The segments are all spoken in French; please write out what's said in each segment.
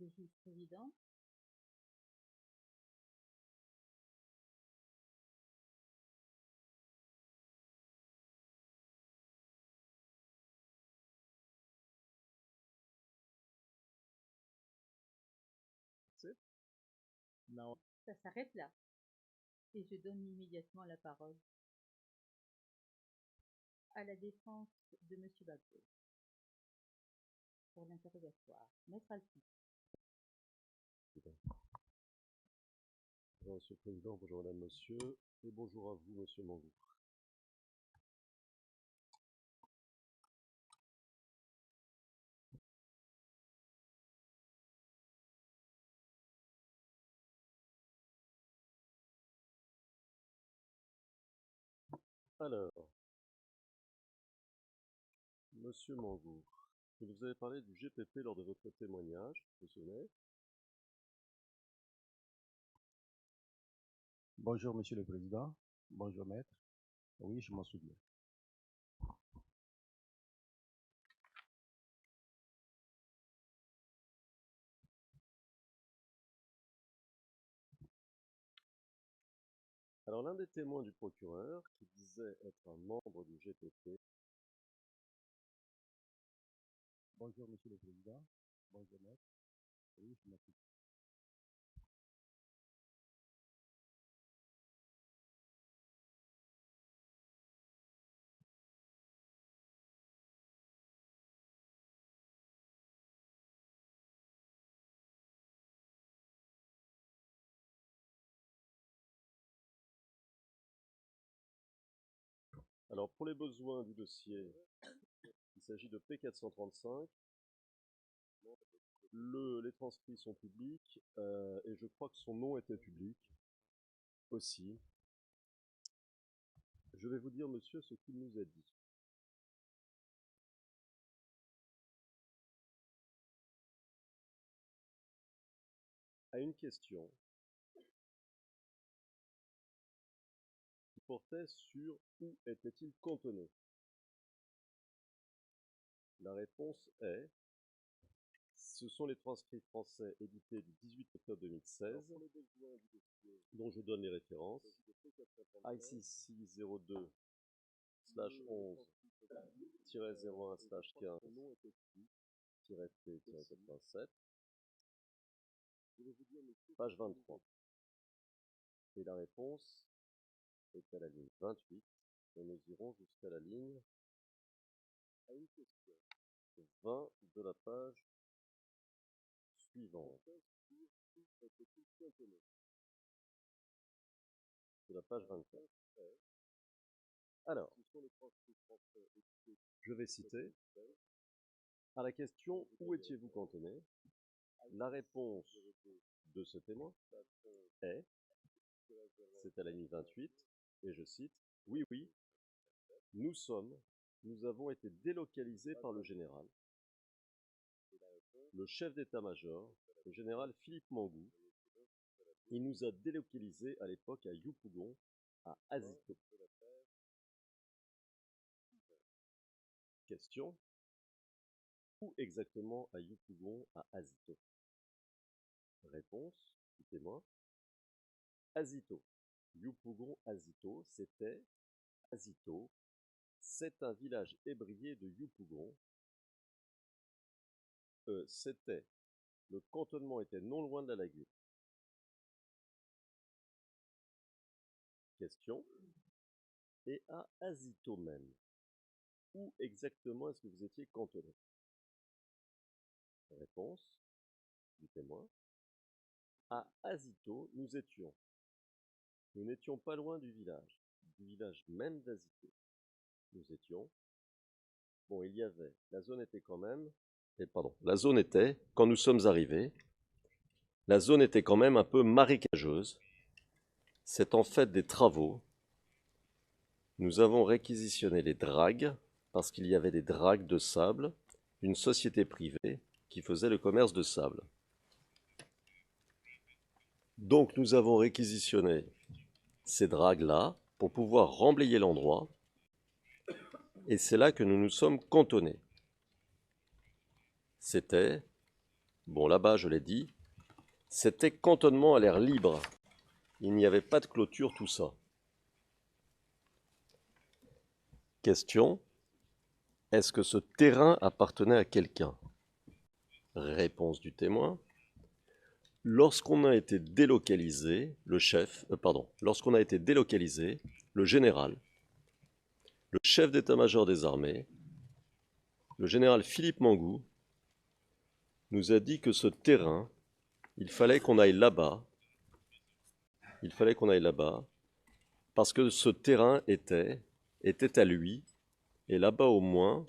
le vice-président. Non. Ça s'arrête là. Et je donne immédiatement la parole à la défense de M. Bagbo pour l'interrogatoire. Maître Alphonse. Bonjour Monsieur le Président, bonjour Madame, Monsieur, et bonjour à vous Monsieur Mangou. Alors, Monsieur Mangou, vous nous avez parlé du GPP lors de votre témoignage, vous vous souvenez? Bonjour Monsieur le Président, bonjour Maître. Oui, je m'en souviens. Alors l'un des témoins du procureur, qui disait être un membre du GPP... Bonjour Monsieur le Président, bonjour Maître. Oui, je m'en souviens. Alors pour les besoins du dossier, il s'agit de P435. Les transcrits sont publics et je crois que son nom était public aussi. Je vais vous dire, monsieur, ce qu'il nous a dit. À une question qui portait sur où était-il cantonné. La réponse est: ce sont les transcrits français édités du 18 octobre 2016, dont je donne les références. ICC02/11/15-T-87, page 23. Et la réponse est à la ligne 28, et nous irons jusqu'à la ligne 20 de la page suivante. De la page 24. Alors, je vais citer. À la question « Où étiez-vous cantonné ?», la réponse de ce témoin est, c'est à la ligne 28, et je cite: « Oui, oui, nous avons été délocalisés par le général, le chef d'état-major, le général Philippe Mangou. Il nous a délocalisés à l'époque à Yopougon, à Azito. » Question: où exactement à Yopougon, à Azito? Réponse du témoin: Azito. Yopougon, Azito, c'était Azito. C'est un village ébrié de Yopougon. Le cantonnement était non loin de la lagune. Question: et à Azito même, où exactement est-ce que vous étiez cantonné? Réponse du témoin: à Azito, nous n'étions pas loin du village même d'Azito. Nous étions, bon, la zone était, quand nous sommes arrivés, la zone était quand même un peu marécageuse. C'est en fait des travaux. Nous avons réquisitionné les dragues, parce qu'il y avait des dragues de sable, d'une société privée qui faisait le commerce de sable. Donc nous avons réquisitionné ces dragues-là pour pouvoir remblayer l'endroit, et c'est là que nous nous sommes cantonnés. C'était Bon, là-bas, je l'ai dit, c'était cantonnement à l'air libre. Il n'y avait pas de clôture, tout ça. Question, est-ce que ce terrain appartenait à quelqu'un? Réponse du témoin. Lorsqu'on a été délocalisé, lorsqu'on a été délocalisé, le général, le chef d'état-major des armées, le général Philippe Mangou, nous a dit que ce terrain, il fallait qu'on aille là-bas, parce que ce terrain était à lui, et là-bas au moins,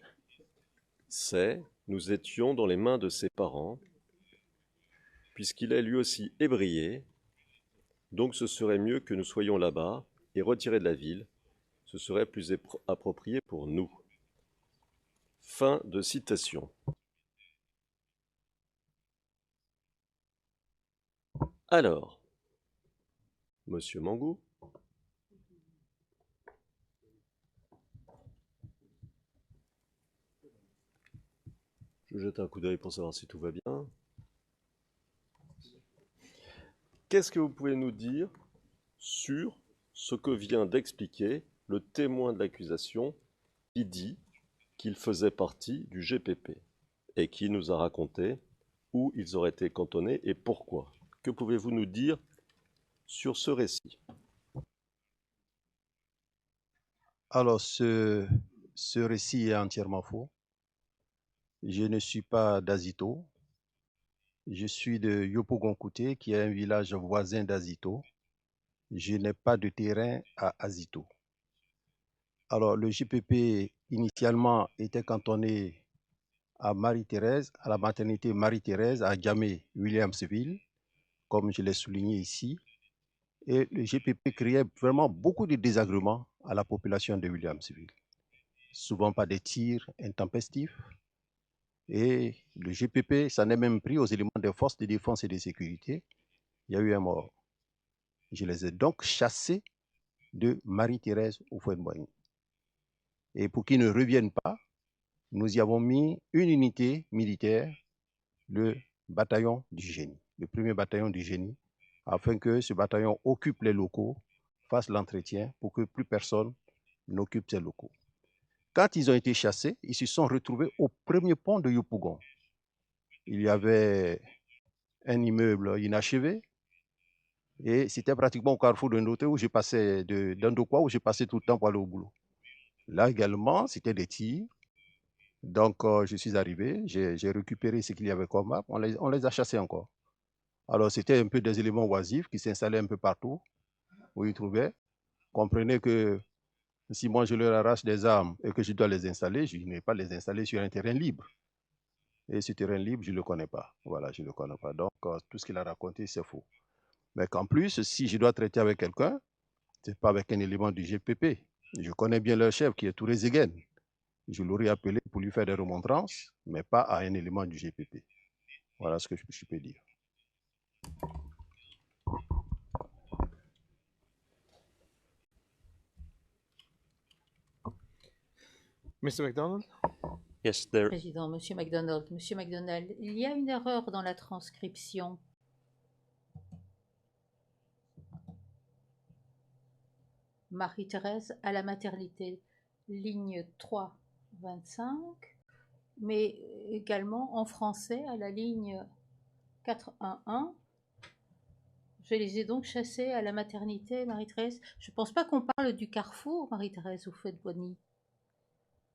nous étions dans les mains de ses parents, puisqu'il est lui aussi ébrié, donc ce serait mieux que nous soyons là-bas et retirés de la ville, ce serait plus approprié pour nous. Fin de citation. Alors, Monsieur Mangou, je jette un coup d'œil pour savoir si tout va bien. Qu'est-ce que vous pouvez nous dire sur ce que vient d'expliquer le témoin de l'accusation qui dit qu'il faisait partie du GPP et qui nous a raconté où ils auraient été cantonnés et pourquoi? Que pouvez-vous nous dire sur ce récit? Alors, ce récit est entièrement faux. Je ne suis pas d'Azito. Je suis de Yopougon-Kouté, qui est un village voisin d'Azito. Je n'ai pas de terrain à Azito. Alors, le GPP, initialement, était cantonné à Marie-Thérèse, à la maternité Marie-Thérèse, à Djamé-Williamsville, comme je l'ai souligné ici. Et le GPP créait vraiment beaucoup de désagréments à la population de Williamsville. Souvent par des tirs intempestifs. Et le GPP s'en est même pris aux éléments des forces de défense et de sécurité. Il y a eu un mort. Je les ai donc chassés de Marie-Thérèse au Fouet-de-Boigny. Et pour qu'ils ne reviennent pas, nous y avons mis une unité militaire, le bataillon du génie, le premier bataillon du génie, afin que ce bataillon occupe les locaux, fasse l'entretien pour que plus personne n'occupe ces locaux. Quand ils ont été chassés, ils se sont retrouvés au premier pont de Yopougon. Il y avait un immeuble inachevé et c'était pratiquement au carrefour de Ndoté où je passais, d'Andokwa où je passais tout le temps pour aller au boulot. Là également, c'était des tirs. Donc, je suis arrivé, j'ai récupéré ce qu'il y avait comme map, on les a chassés encore. Alors, c'était un peu des éléments oisifs qui s'installaient un peu partout où ils trouvaient. Comprenez que si moi je leur arrache des armes et que je dois les installer, je ne vais pas les installer sur un terrain libre. Et ce terrain libre, je ne le connais pas. Voilà, je ne le connais pas. Donc, tout ce qu'il a raconté, c'est faux. Mais qu'en plus, si je dois traiter avec quelqu'un, ce n'est pas avec un élément du GPP. Je connais bien leur chef qui est Touré Zegen. Je l'aurais appelé pour lui faire des remontrances, mais pas à un élément du GPP. Voilà ce que je peux dire. Mr. MacDonald? Yes, there. Président, Monsieur MacDonald, il y a une erreur dans la transcription. Marie-Thérèse à la maternité, ligne 3, 25, mais également en français à la ligne 411. Je les ai donc chassés à la maternité, Marie-Thérèse. Je ne pense pas qu'on parle du carrefour, Marie-Thérèse, au Fouet-de-Boigny.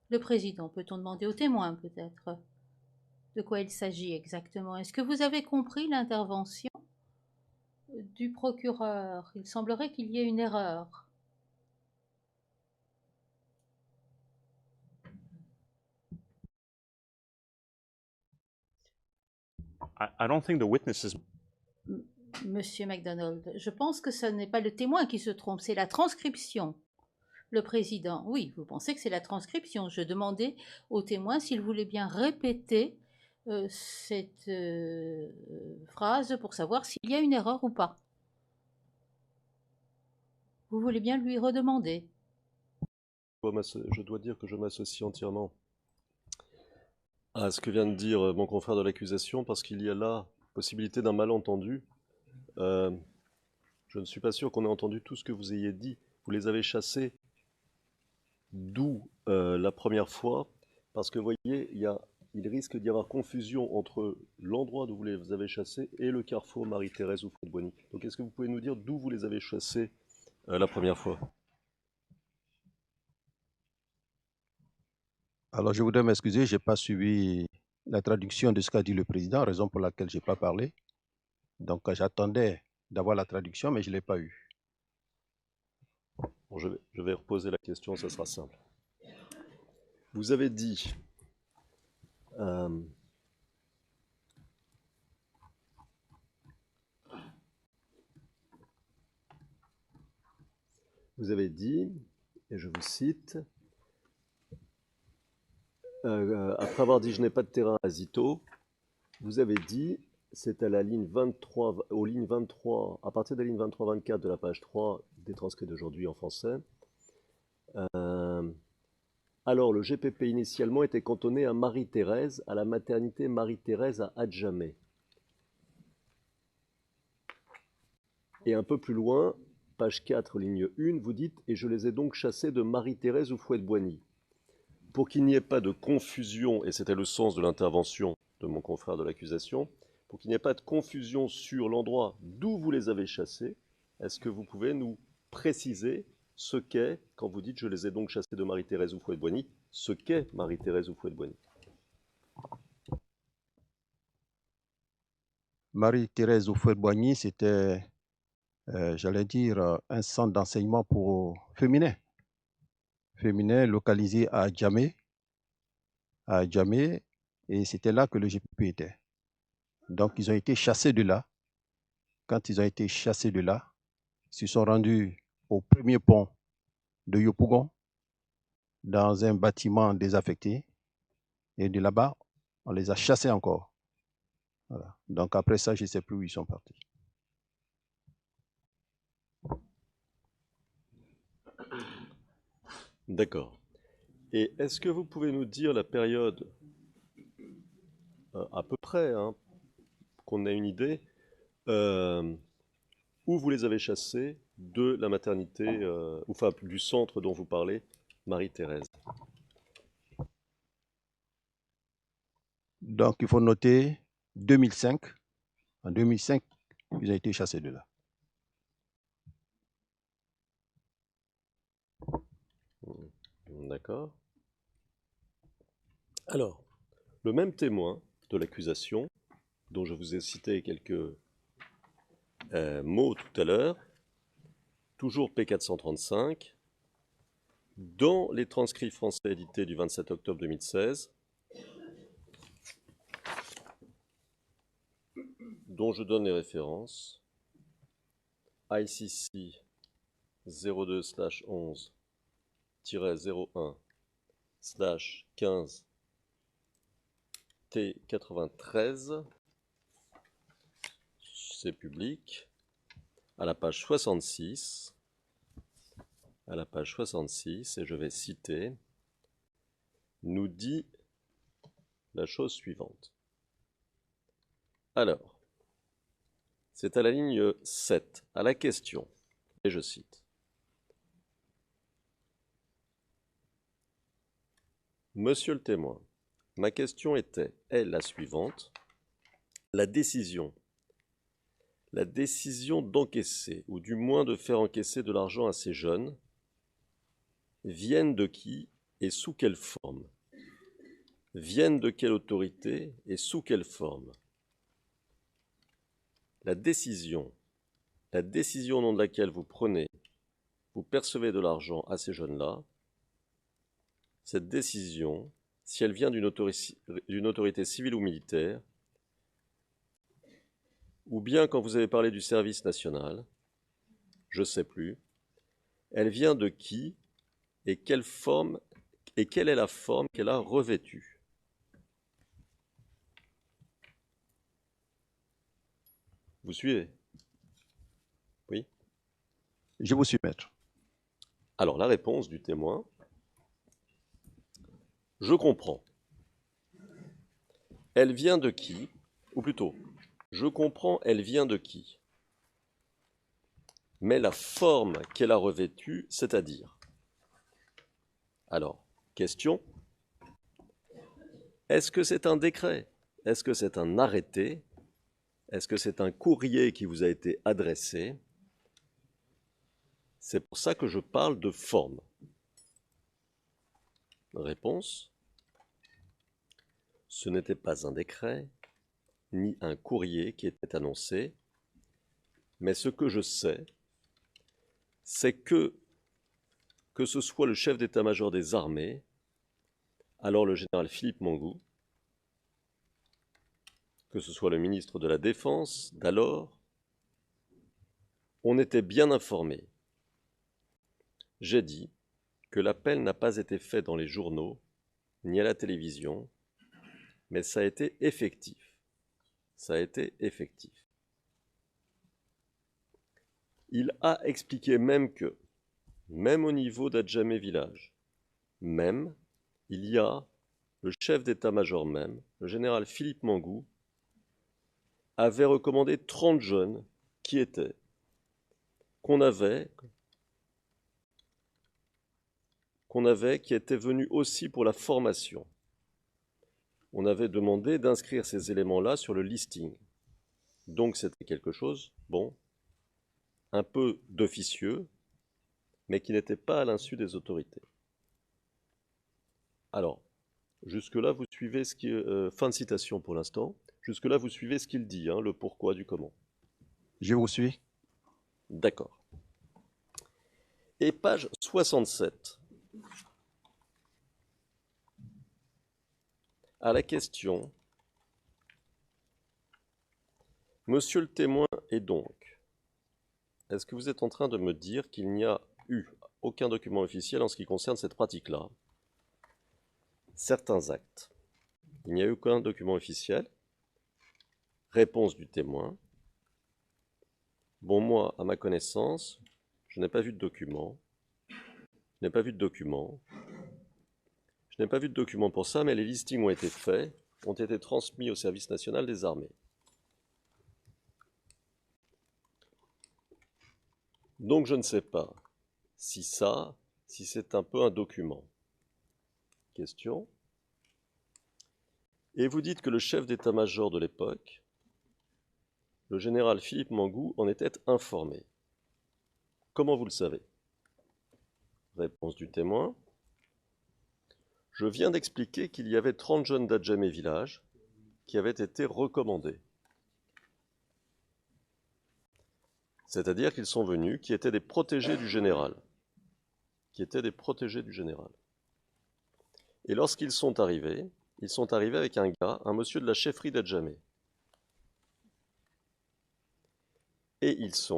Le président, peut-on demander au témoin peut-être de quoi il s'agit exactement? Est-ce que vous avez compris l'intervention du procureur? Il semblerait qu'il y ait une erreur. I don't think the witnesses. Monsieur MacDonald, je pense que ce n'est pas le témoin qui se trompe, c'est la transcription. Le président, oui, vous pensez que c'est la transcription. Je demandais au témoin s'il voulait bien répéter cette phrase pour savoir s'il y a une erreur ou pas. Vous voulez bien lui redemander? Je dois dire que je m'associe entièrement à ce que vient de dire mon confrère de l'accusation, parce qu'il y a là possibilité d'un malentendu. Je ne suis pas sûr qu'on ait entendu tout ce que vous ayez dit. Vous les avez chassés d'où la première fois, parce que vous voyez, il risque d'y avoir confusion entre l'endroit d'où vous les avez chassés et le carrefour Marie-Thérèse ou Fred-Boigny. Donc est-ce que vous pouvez nous dire d'où vous les avez chassés la première fois? Alors, je voudrais m'excuser, je n'ai pas suivi la traduction de ce qu'a dit le président, raison pour laquelle je n'ai pas parlé. Donc, j'attendais d'avoir la traduction, mais je ne l'ai pas eu. Bon, je vais reposer la question, ça sera simple. Vous avez dit... vous avez dit, et je vous cite, après avoir dit « je n'ai pas de terrain à Zito », vous avez dit, c'est à la ligne 23, aux lignes 23, à partir de la ligne 23-24 de la page 3 des transcrits d'aujourd'hui en français. Alors, le GPP initialement était cantonné à Marie-Thérèse, à la maternité Marie-Thérèse à Adjamé. Et un peu plus loin, page 4, ligne 1, vous dites « Et je les ai donc chassés de Marie-Thérèse ou Fouette-Boigny ». Pour qu'il n'y ait pas de confusion, et c'était le sens de l'intervention de mon confrère de l'accusation, pour qu'il n'y ait pas de confusion sur l'endroit d'où vous les avez chassés, est-ce que vous pouvez nous préciser ce qu'est, quand vous dites « je les ai donc chassés de Marie-Thérèse ou Fouette-Boigny », ce qu'est Marie-Thérèse ou Fouette-Boigny? Marie-Thérèse ou Fouette-Boigny, c'était, j'allais dire, un centre d'enseignement pour féminin localisé à Adjamé, et c'était là que le GPP était. Donc, ils ont été chassés de là. Quand ils ont été chassés de là, ils se sont rendus au premier pont de Yopougon, dans un bâtiment désaffecté, et de là-bas, on les a chassés encore. Voilà. Donc, après ça, je ne sais plus où ils sont partis. D'accord. Et est-ce que vous pouvez nous dire la période, à peu près, hein, qu'on ait une idée, où vous les avez chassés de la maternité, enfin du centre dont vous parlez, Marie-Thérèse? Donc, il faut noter 2005. En 2005, ils ont été chassés de là. D'accord. Alors, le même témoin de l'accusation, dont je vous ai cité quelques mots tout à l'heure, toujours P435, dans les transcrits français édités du 27 octobre 2016, dont je donne les références, ICC 02/11-01/15 T93, c'est public, à la page 66, et je vais citer, nous dit la chose suivante. Alors, c'est à la ligne 7, à la question, et je cite. Monsieur le témoin, ma question est la suivante. La décision d'encaisser, ou du moins de faire encaisser de l'argent à ces jeunes, viennent de qui et sous quelle forme? Viennent de quelle autorité et sous quelle forme? La décision au nom de laquelle vous percevez de l'argent à ces jeunes-là, cette décision, si elle vient d'une autorité civile ou militaire, ou bien quand vous avez parlé du service national, je ne sais plus, elle vient de qui et quelle est la forme qu'elle a revêtue? Vous suivez? Oui? Je vous suis, maître. Alors, la réponse du témoin, je comprends. elle vient de qui? Ou plutôt, je comprends elle vient de qui? Mais la forme qu'elle a revêtue, c'est-à-dire. Alors, question. Est-ce que c'est un décret? Est-ce que c'est un arrêté? Est-ce que c'est un courrier qui vous a été adressé? C'est pour ça que je parle de forme. Réponse. Ce n'était pas un décret, ni un courrier qui était annoncé, mais ce que je sais, c'est que ce soit le chef d'état-major des armées, alors le général Philippe Mangou, que ce soit le ministre de la Défense d'alors, on était bien informé. J'ai dit que l'appel n'a pas été fait dans les journaux, ni à la télévision, mais ça a été effectif. Ça a été effectif. Il a expliqué même que, même au niveau d'Adjamé village, même, il y a le chef d'état-major même, le général Philippe Mangou, avait recommandé 30 jeunes qui étaient, qui étaient venus aussi pour la formation. On avait demandé d'inscrire ces éléments-là sur le listing. Donc c'était quelque chose, bon, un peu d'officieux, mais qui n'était pas à l'insu des autorités. Alors, jusque-là, vous suivez ce qui est... fin de citation pour l'instant. Jusque-là, vous suivez ce qu'il dit, hein, le pourquoi du comment. Je vous suis. D'accord. Et page 67. À la question « Monsieur le témoin est donc, est-ce que vous êtes en train de me dire qu'il n'y a eu aucun document officiel en ce qui concerne cette pratique-là? Certains actes. Il n'y a eu aucun document officiel. Réponse du témoin. Bon, moi, à ma connaissance, je n'ai pas vu de document. Je n'ai pas vu de document. Je n'ai pas vu de document pour ça, mais les listings ont été faits, ont été transmis au service national des armées. Donc je ne sais pas si c'est un peu un document. Question. Et vous dites que le chef d'état-major de l'époque, le général Philippe Mangou, en était informé. Comment vous le savez? Réponse du témoin. Je viens d'expliquer qu'il y avait 30 jeunes d'Adjamé village qui avaient été recommandés. C'est-à-dire qu'ils sont venus, qui étaient des protégés du général. Et lorsqu'ils sont arrivés avec un gars, un monsieur de la chefferie d'Adjamé. Et ils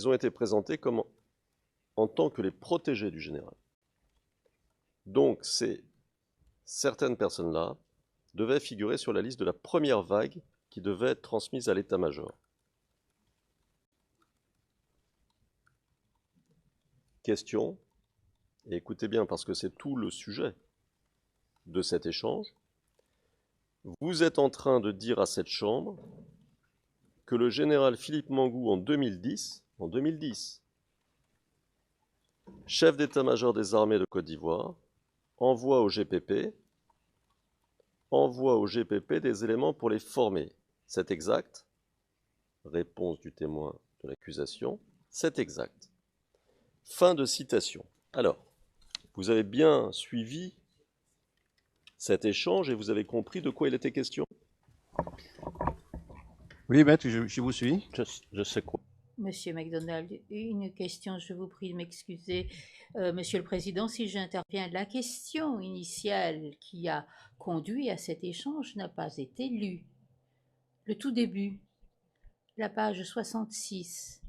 ont été présentés comme en tant que les protégés du général. Donc certaines personnes-là devaient figurer sur la liste de la première vague qui devait être transmise à l'état-major. Question, et écoutez bien parce que c'est tout le sujet de cet échange. Vous êtes en train de dire à cette chambre que le général Philippe Mangou en 2010, chef d'état-major des armées de Côte d'Ivoire, envoie au GPP des éléments pour les former. C'est exact? Réponse du témoin de l'accusation, c'est exact. Fin de citation. Alors, vous avez bien suivi cet échange et vous avez compris de quoi il était question? Oui, maître, je vous suis. Je sais quoi. Monsieur MacDonald, une question, je vous prie de m'excuser. Monsieur le Président, si j'interviens, la question initiale qui a conduit à cet échange n'a pas été lue. Le tout début, la page 66,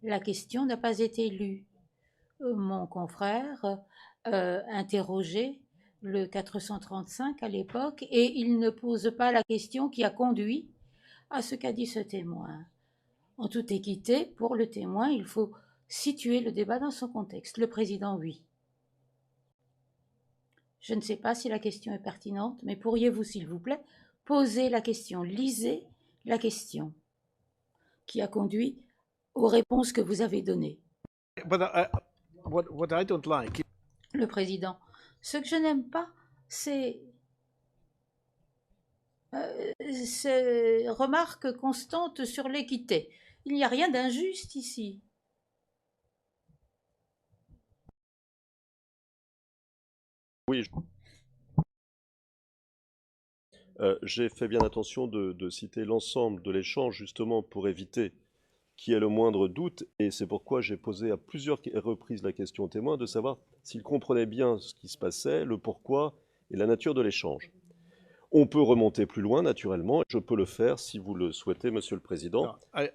la question n'a pas été lue. Mon confrère interrogeait le 435 à l'époque et il ne pose pas la question qui a conduit à ce qu'a dit ce témoin. En toute équité, pour le témoin, il faut situer le débat dans son contexte. Le président, oui. Je ne sais pas si la question est pertinente, mais pourriez-vous, s'il vous plaît, posez la question, lisez la question qui a conduit aux réponses que vous avez données. But what I don't like. Le président, ce que je n'aime pas, c'est ces remarques constantes sur l'équité. Il n'y a rien d'injuste ici. Oui, j'ai fait bien attention de citer l'ensemble de l'échange justement pour éviter qu'il y ait le moindre doute, et c'est pourquoi j'ai posé à plusieurs reprises la question aux témoins de savoir s'ils comprenaient bien ce qui se passait, le pourquoi et la nature de l'échange. On peut remonter plus loin naturellement, je peux le faire si vous le souhaitez, Monsieur le Président. No, I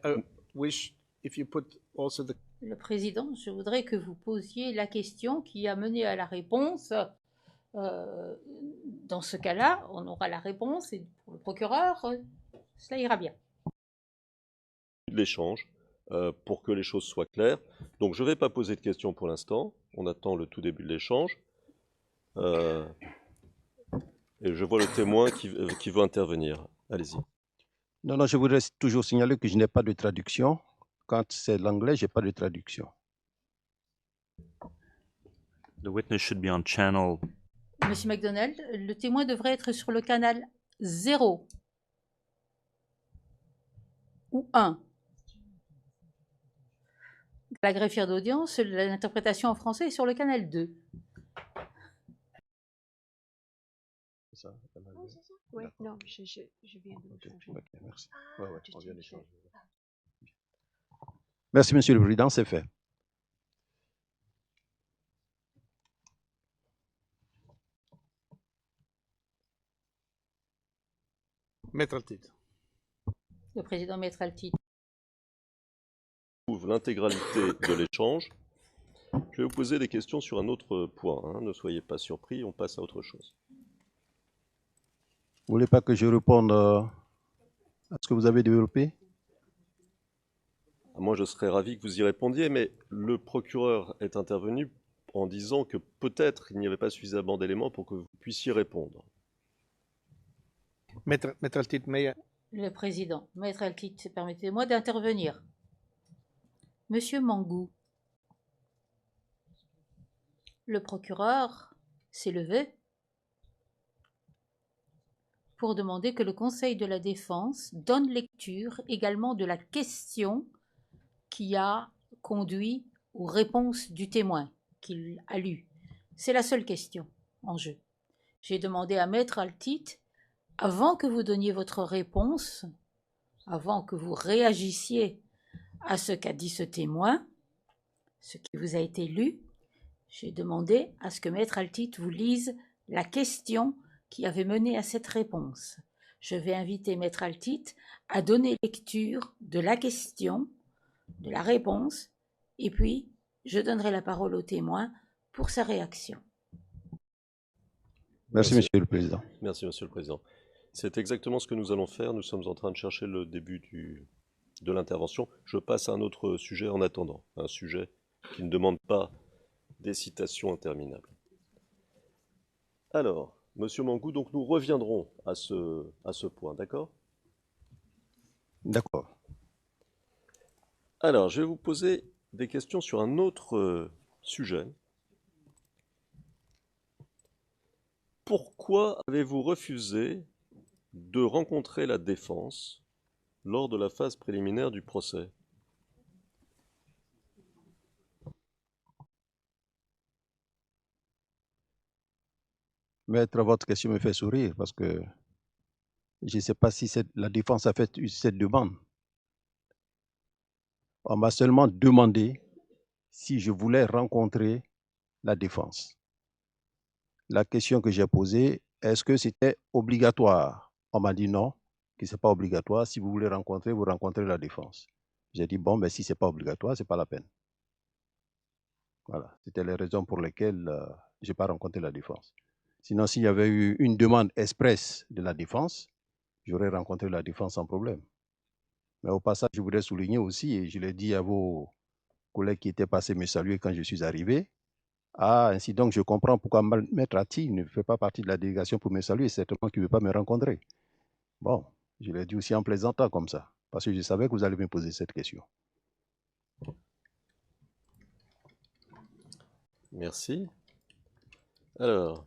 wish if you put also the. Le président, je voudrais que vous posiez la question qui a mené à la réponse. Dans ce cas-là, on aura la réponse et pour le procureur, cela ira bien. L'échange, pour que les choses soient claires. Donc je ne vais pas poser de questions pour l'instant, on attend le tout début de l'échange. Et je vois le témoin qui veut intervenir. Allez-y. Non, je voudrais toujours signaler que je n'ai pas de traduction. Quand c'est l'anglais, je n'ai pas de traduction. The witness should be on channel. Monsieur MacDonald, le témoin devrait être sur le canal 0 ou 1. La greffière d'audience, l'interprétation en français est sur le canal 2. C'est ça? Oui, non, je viens de le changer. Ok, merci. Ouais, on vient d'échanger. Merci, Monsieur le Président, c'est fait. Maître Altit. Le président Maître Altit. Ouvre l'intégralité de l'échange. Je vais vous poser des questions sur un autre point. Hein. Ne soyez pas surpris, on passe à autre chose. Vous voulez pas que je réponde à ce que vous avez développé? Moi, je serais ravi que vous y répondiez, mais le procureur est intervenu en disant que peut-être il n'y avait pas suffisamment d'éléments pour que vous puissiez répondre. Maître Altit, Le président Maître Altit, permettez-moi d'intervenir. Monsieur Mangou, le procureur s'est levé pour demander que le Conseil de la Défense donne lecture également de la question qui a conduit aux réponses du témoin qu'il a lu. C'est la seule question en jeu. J'ai demandé à Maître Altit, avant que vous donniez votre réponse, avant que vous réagissiez à ce qu'a dit ce témoin, ce qui vous a été lu, j'ai demandé à ce que Maître Altit vous lise la question qui avait mené à cette réponse. Je vais inviter Maître Altit à donner lecture de la question, de la réponse, et puis je donnerai la parole au témoin pour sa réaction. Merci, Monsieur le Président. Merci, Monsieur le Président. C'est exactement ce que nous allons faire. Nous sommes en train de chercher le début de l'intervention. Je passe à un autre sujet en attendant, un sujet qui ne demande pas des citations interminables. Alors, Monsieur Mangou, donc nous reviendrons à ce point, d'accord? D'accord. Alors, je vais vous poser des questions sur un autre sujet. Pourquoi avez-vous refusé de rencontrer la défense lors de la phase préliminaire du procès? Maître, votre question me fait sourire parce que je ne sais pas si la défense a fait cette demande. On m'a seulement demandé si je voulais rencontrer la défense. La question que j'ai posée, est-ce que c'était obligatoire? On m'a dit non, que ce n'est pas obligatoire. Si vous voulez rencontrer, vous rencontrez la défense. J'ai dit, bon, mais si ce n'est pas obligatoire, ce n'est pas la peine. Voilà, c'était les raisons pour lesquelles je n'ai pas rencontré la défense. Sinon, s'il y avait eu une demande expresse de la défense, j'aurais rencontré la défense sans problème. Mais au passage, je voudrais souligner aussi, et je l'ai dit à vos collègues qui étaient passés me saluer quand je suis arrivé, ainsi donc je comprends pourquoi Maître Altit ne fait pas partie de la délégation pour me saluer, certainement qu'il ne veut pas me rencontrer. Bon, je l'ai dit aussi en plaisantant comme ça, parce que je savais que vous allez me poser cette question. Merci. Alors,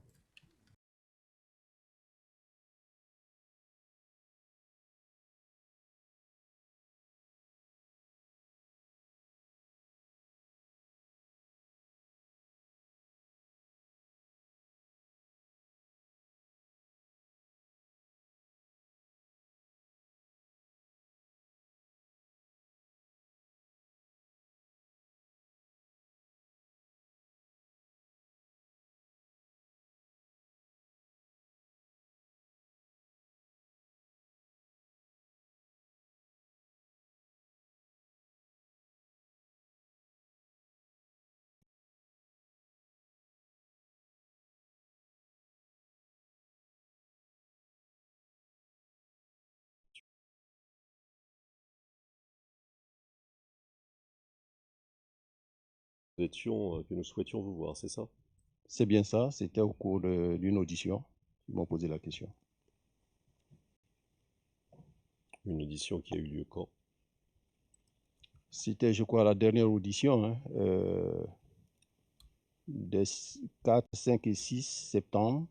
que nous souhaitions vous voir, c'est ça? C'est bien ça, c'était au cours d'une audition qu'ils m'ont posé la question. Une audition qui a eu lieu quand? C'était, je crois, la dernière audition, hein, des 4, 5 et 6 septembre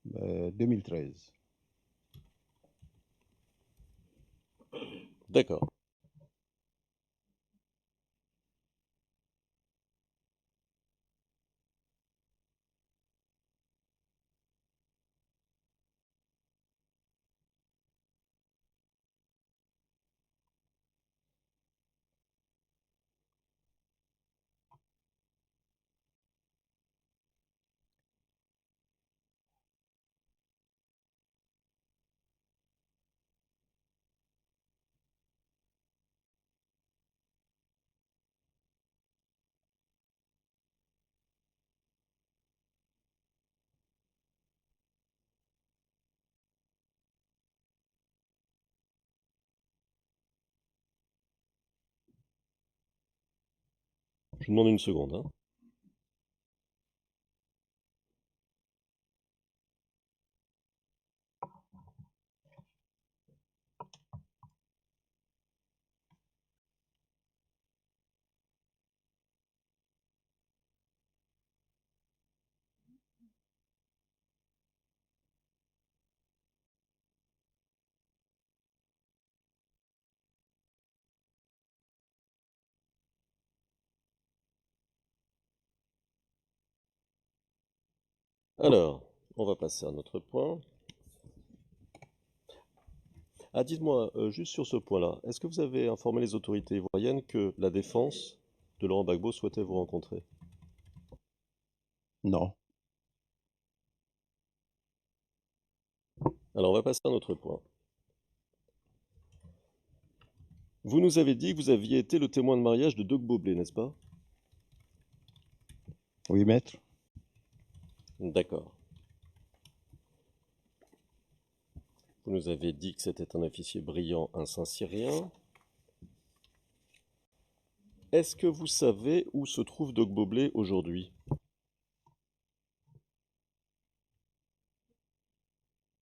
2013. D'accord. Je vous demande une seconde, hein. Alors, on va passer à un autre point. Ah, dites-moi, juste sur ce point-là, est-ce que vous avez informé les autorités ivoiriennes que la défense de Laurent Gbagbo souhaitait vous rencontrer? Non. Alors, on va passer à un autre point. Vous nous avez dit que vous aviez été le témoin de mariage de Dogbo Blé, n'est-ce pas? Oui, maître. D'accord. Vous nous avez dit que c'était un officier brillant, un Saint-Cyrien. Est-ce que vous savez où se trouve Dogbo Blé aujourd'hui?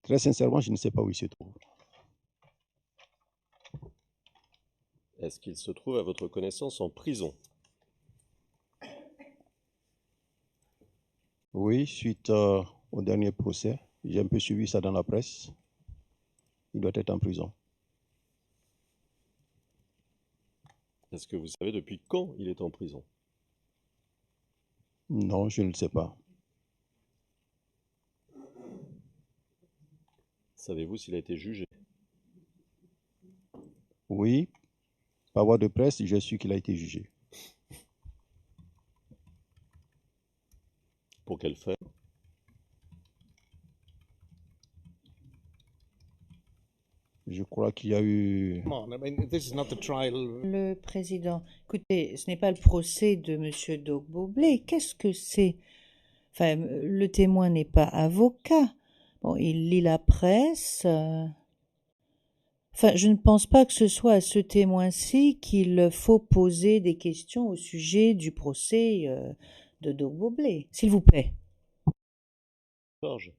Très sincèrement, je ne sais pas où il se trouve. Est-ce qu'il se trouve à votre connaissance en prison? Oui, suite au dernier procès, j'ai un peu suivi ça dans la presse. Il doit être en prison. Est-ce que vous savez depuis quand il est en prison? Non, je ne le sais pas. Savez-vous s'il a été jugé? Oui, par voie de presse, j'ai su qu'il a été jugé. Pour quel fait? Je crois qu'il y a eu... Come on, I mean, this is not the trial. Le président, écoutez, ce n'est pas le procès de M. Dogbo Blé. Qu'est-ce que c'est? Enfin, le témoin n'est pas avocat. Bon, il lit la presse. Enfin, je ne pense pas que ce soit à ce témoin-ci qu'il faut poser des questions au sujet du procès de Dogbo Blé. S'il vous plaît. Georges,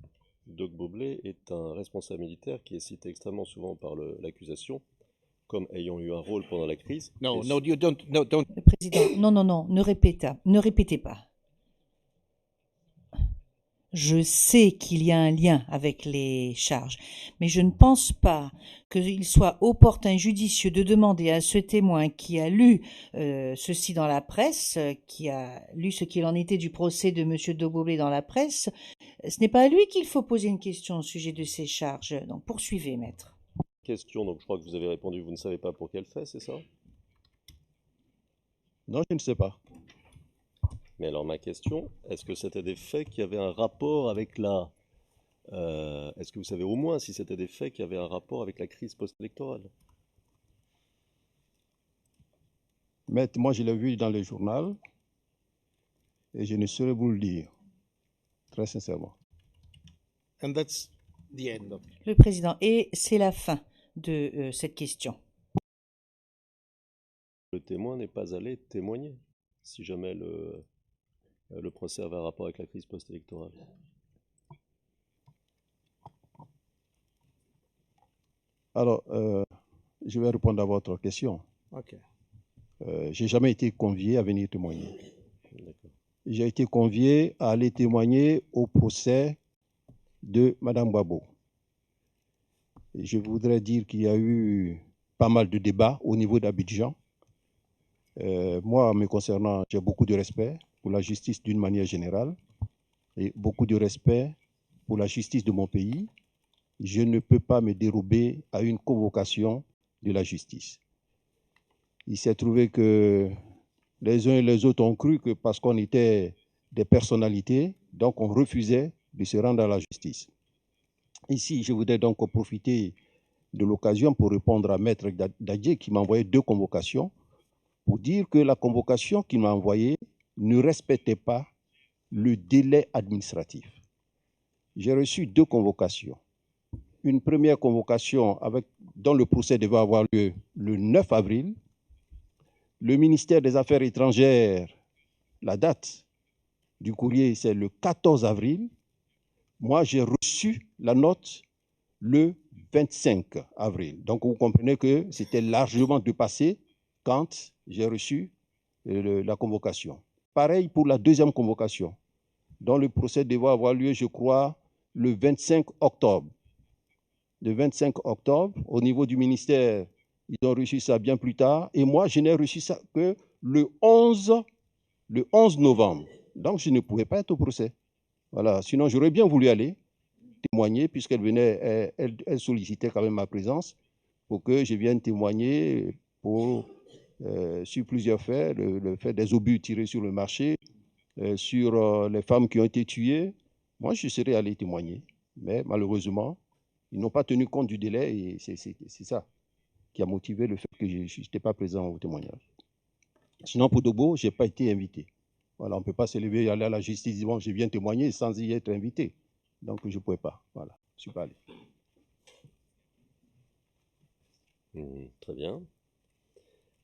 Doc Boblé est un responsable militaire qui est cité extrêmement souvent par l'accusation comme ayant eu un rôle pendant la crise. No, Et no, you don't. No, don't. Le président, non, non, non, ne répétez pas. Je sais qu'il y a un lien avec les charges, mais je ne pense pas qu'il soit opportun, judicieux de demander à ce témoin qui a lu ceci dans la presse, qui a lu ce qu'il en était du procès de M. Doboblé dans la presse, ce n'est pas à lui qu'il faut poser une question au sujet de ces charges. Donc poursuivez, maître. question, donc je crois que vous avez répondu, vous ne savez pas pour quel fait, c'est ça? Non, je ne sais pas. Mais alors ma question, est-ce que c'était des faits qui avaient un rapport avec la... est-ce que vous savez au moins si c'était des faits qui avaient un rapport avec la crise post-électorale? Maître, moi, je l'ai vu dans le journal et je ne saurais vous le dire, très sincèrement. And that's the end of it. Le président, et c'est la fin de cette question. Le témoin n'est pas allé témoigner, si jamais le procès avait un rapport avec la crise post-électorale. Alors, je vais répondre à votre question. Okay. J'ai jamais été convié à venir témoigner. D'accord. J'ai été convié à aller témoigner au procès de Madame Gbagbo. Et je voudrais dire qu'il y a eu pas mal de débats au niveau d'Abidjan. Moi, me concernant, j'ai beaucoup de respect pour la justice d'une manière générale et beaucoup de respect pour la justice de mon pays. Je ne peux pas me dérober à une convocation de la justice. Il s'est trouvé que les uns et les autres ont cru que parce qu'on était des personnalités, donc on refusait de se rendre à la justice. Ici, je voudrais donc profiter de l'occasion pour répondre à Maître Dadje qui m'a envoyé 2 convocations pour dire que la convocation qu'il m'a envoyée ne respectait pas le délai administratif. J'ai reçu 2 convocations. Une première convocation dont le procès devait avoir lieu le 9 avril. Le ministère des Affaires étrangères, la date du courrier, c'est le 14 avril. Moi, j'ai reçu la note le 25 avril. Donc, vous comprenez que c'était largement dépassé quand j'ai reçu la convocation. Pareil pour la deuxième convocation, dont le procès devait avoir lieu, je crois, le 25 octobre. Le 25 octobre, au niveau du ministère, ils ont reçu ça bien plus tard. Et moi, je n'ai reçu ça que le 11 novembre. Donc, je ne pouvais pas être au procès. Voilà. Sinon, j'aurais bien voulu aller témoigner, puisqu'elle venait, elle sollicitait quand même ma présence pour que je vienne témoigner sur plusieurs faits, le fait des obus tirés sur le marché, sur les femmes qui ont été tuées. Moi, je serais allé témoigner. Mais malheureusement, ils n'ont pas tenu compte du délai et c'est ça qui a motivé le fait que je n'étais pas présent au témoignage. Sinon, pour Dogbo, je n'ai pas été invité. Voilà, on ne peut pas se lever et aller à la justice, dire bon, je viens témoigner sans y être invité. Donc, je ne pouvais pas. Voilà, je ne suis pas allé. Très bien.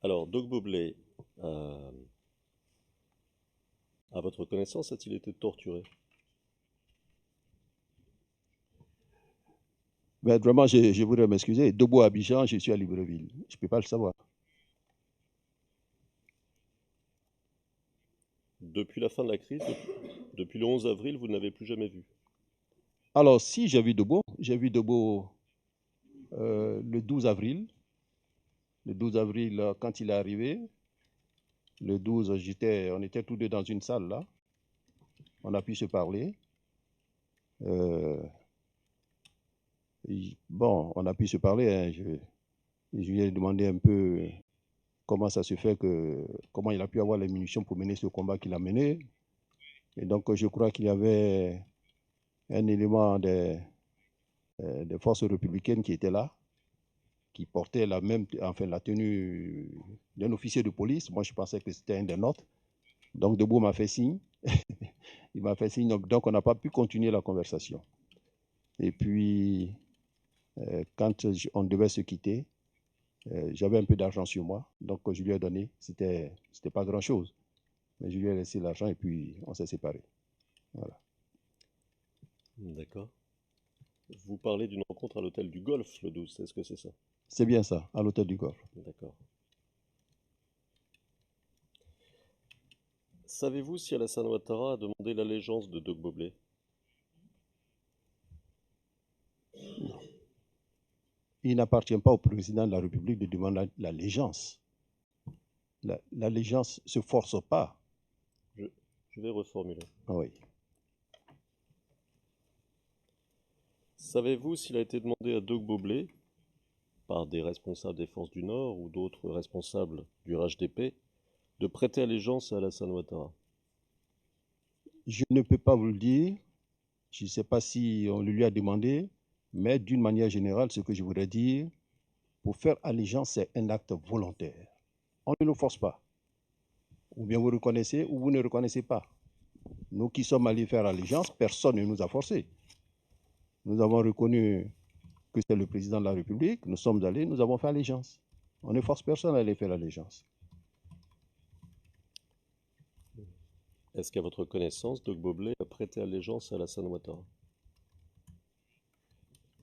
Alors, Doc Boblé, à votre connaissance, a-t-il été torturé? Mais vraiment, je voudrais m'excuser. Debout à Abidjan, je suis à Libreville. Je ne peux pas le savoir. Depuis la fin de la crise, depuis le 11 avril, vous ne l'avez plus jamais vu? Alors, si j'ai vu Debout le 12 avril. Le 12 avril, quand il est arrivé, le 12, on était tous deux dans une salle là. On a pu se parler. Bon, on a pu se parler. Hein. Je lui ai demandé un peu comment ça se fait comment il a pu avoir les munitions pour mener ce combat qu'il a mené. Et donc, je crois qu'il y avait un élément des forces républicaines qui était là, qui portait la tenue d'un officier de police. Moi, je pensais que c'était un des nôtres. Donc, Debout m'a fait signe. Il m'a fait signe. Donc, on n'a pas pu continuer la conversation. Et puis, quand on devait se quitter, j'avais un peu d'argent sur moi. Donc, je lui ai donné. C'était pas grand-chose. Mais je lui ai laissé l'argent et puis on s'est séparés. Voilà. D'accord. Vous parlez d'une rencontre à l'hôtel du Golfe le 12, est-ce que c'est ça? C'est bien ça, à l'hôtel du Golfe. D'accord. Savez-vous si Alassane Ouattara a demandé l'allégeance de Doc Boblé? Il n'appartient pas au président de la République de demander l'allégeance. L'allégeance ne se force pas. Je vais reformuler. Ah oui. Savez-vous s'il a été demandé à Doc Boblé, par des responsables des forces du Nord ou d'autres responsables du RHDP, de prêter allégeance à Alassane Ouattara? Je ne peux pas vous le dire. Je ne sais pas si on le lui a demandé, mais d'une manière générale, ce que je voudrais dire, pour faire allégeance, c'est un acte volontaire. On ne nous force pas. Ou bien vous reconnaissez ou vous ne reconnaissez pas. Nous qui sommes allés faire allégeance, personne ne nous a forcés. Nous avons reconnu que c'est le président de la République, nous sommes allés, nous avons fait allégeance. On ne force personne à aller faire allégeance. Est-ce qu'à votre connaissance, Doc Boblé a prêté allégeance à Alassane Ouattara?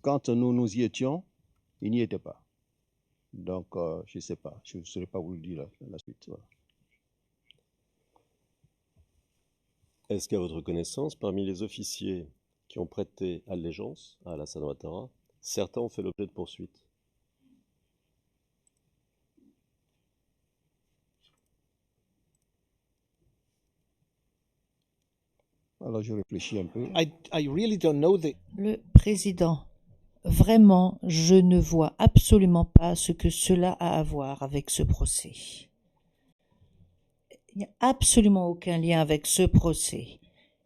Quand nous y étions, il n'y était pas. Donc, je ne sais pas. Je ne saurais pas vous le dire la suite. Voilà. Est-ce qu'à votre connaissance, parmi les officiers qui ont prêté allégeance à Alassane Ouattara, certains ont fait l'objet de poursuites? Alors, je réfléchis un peu. I really don't know the. Le président, vraiment, je ne vois absolument pas ce que cela a à voir avec ce procès. Il n'y a absolument aucun lien avec ce procès.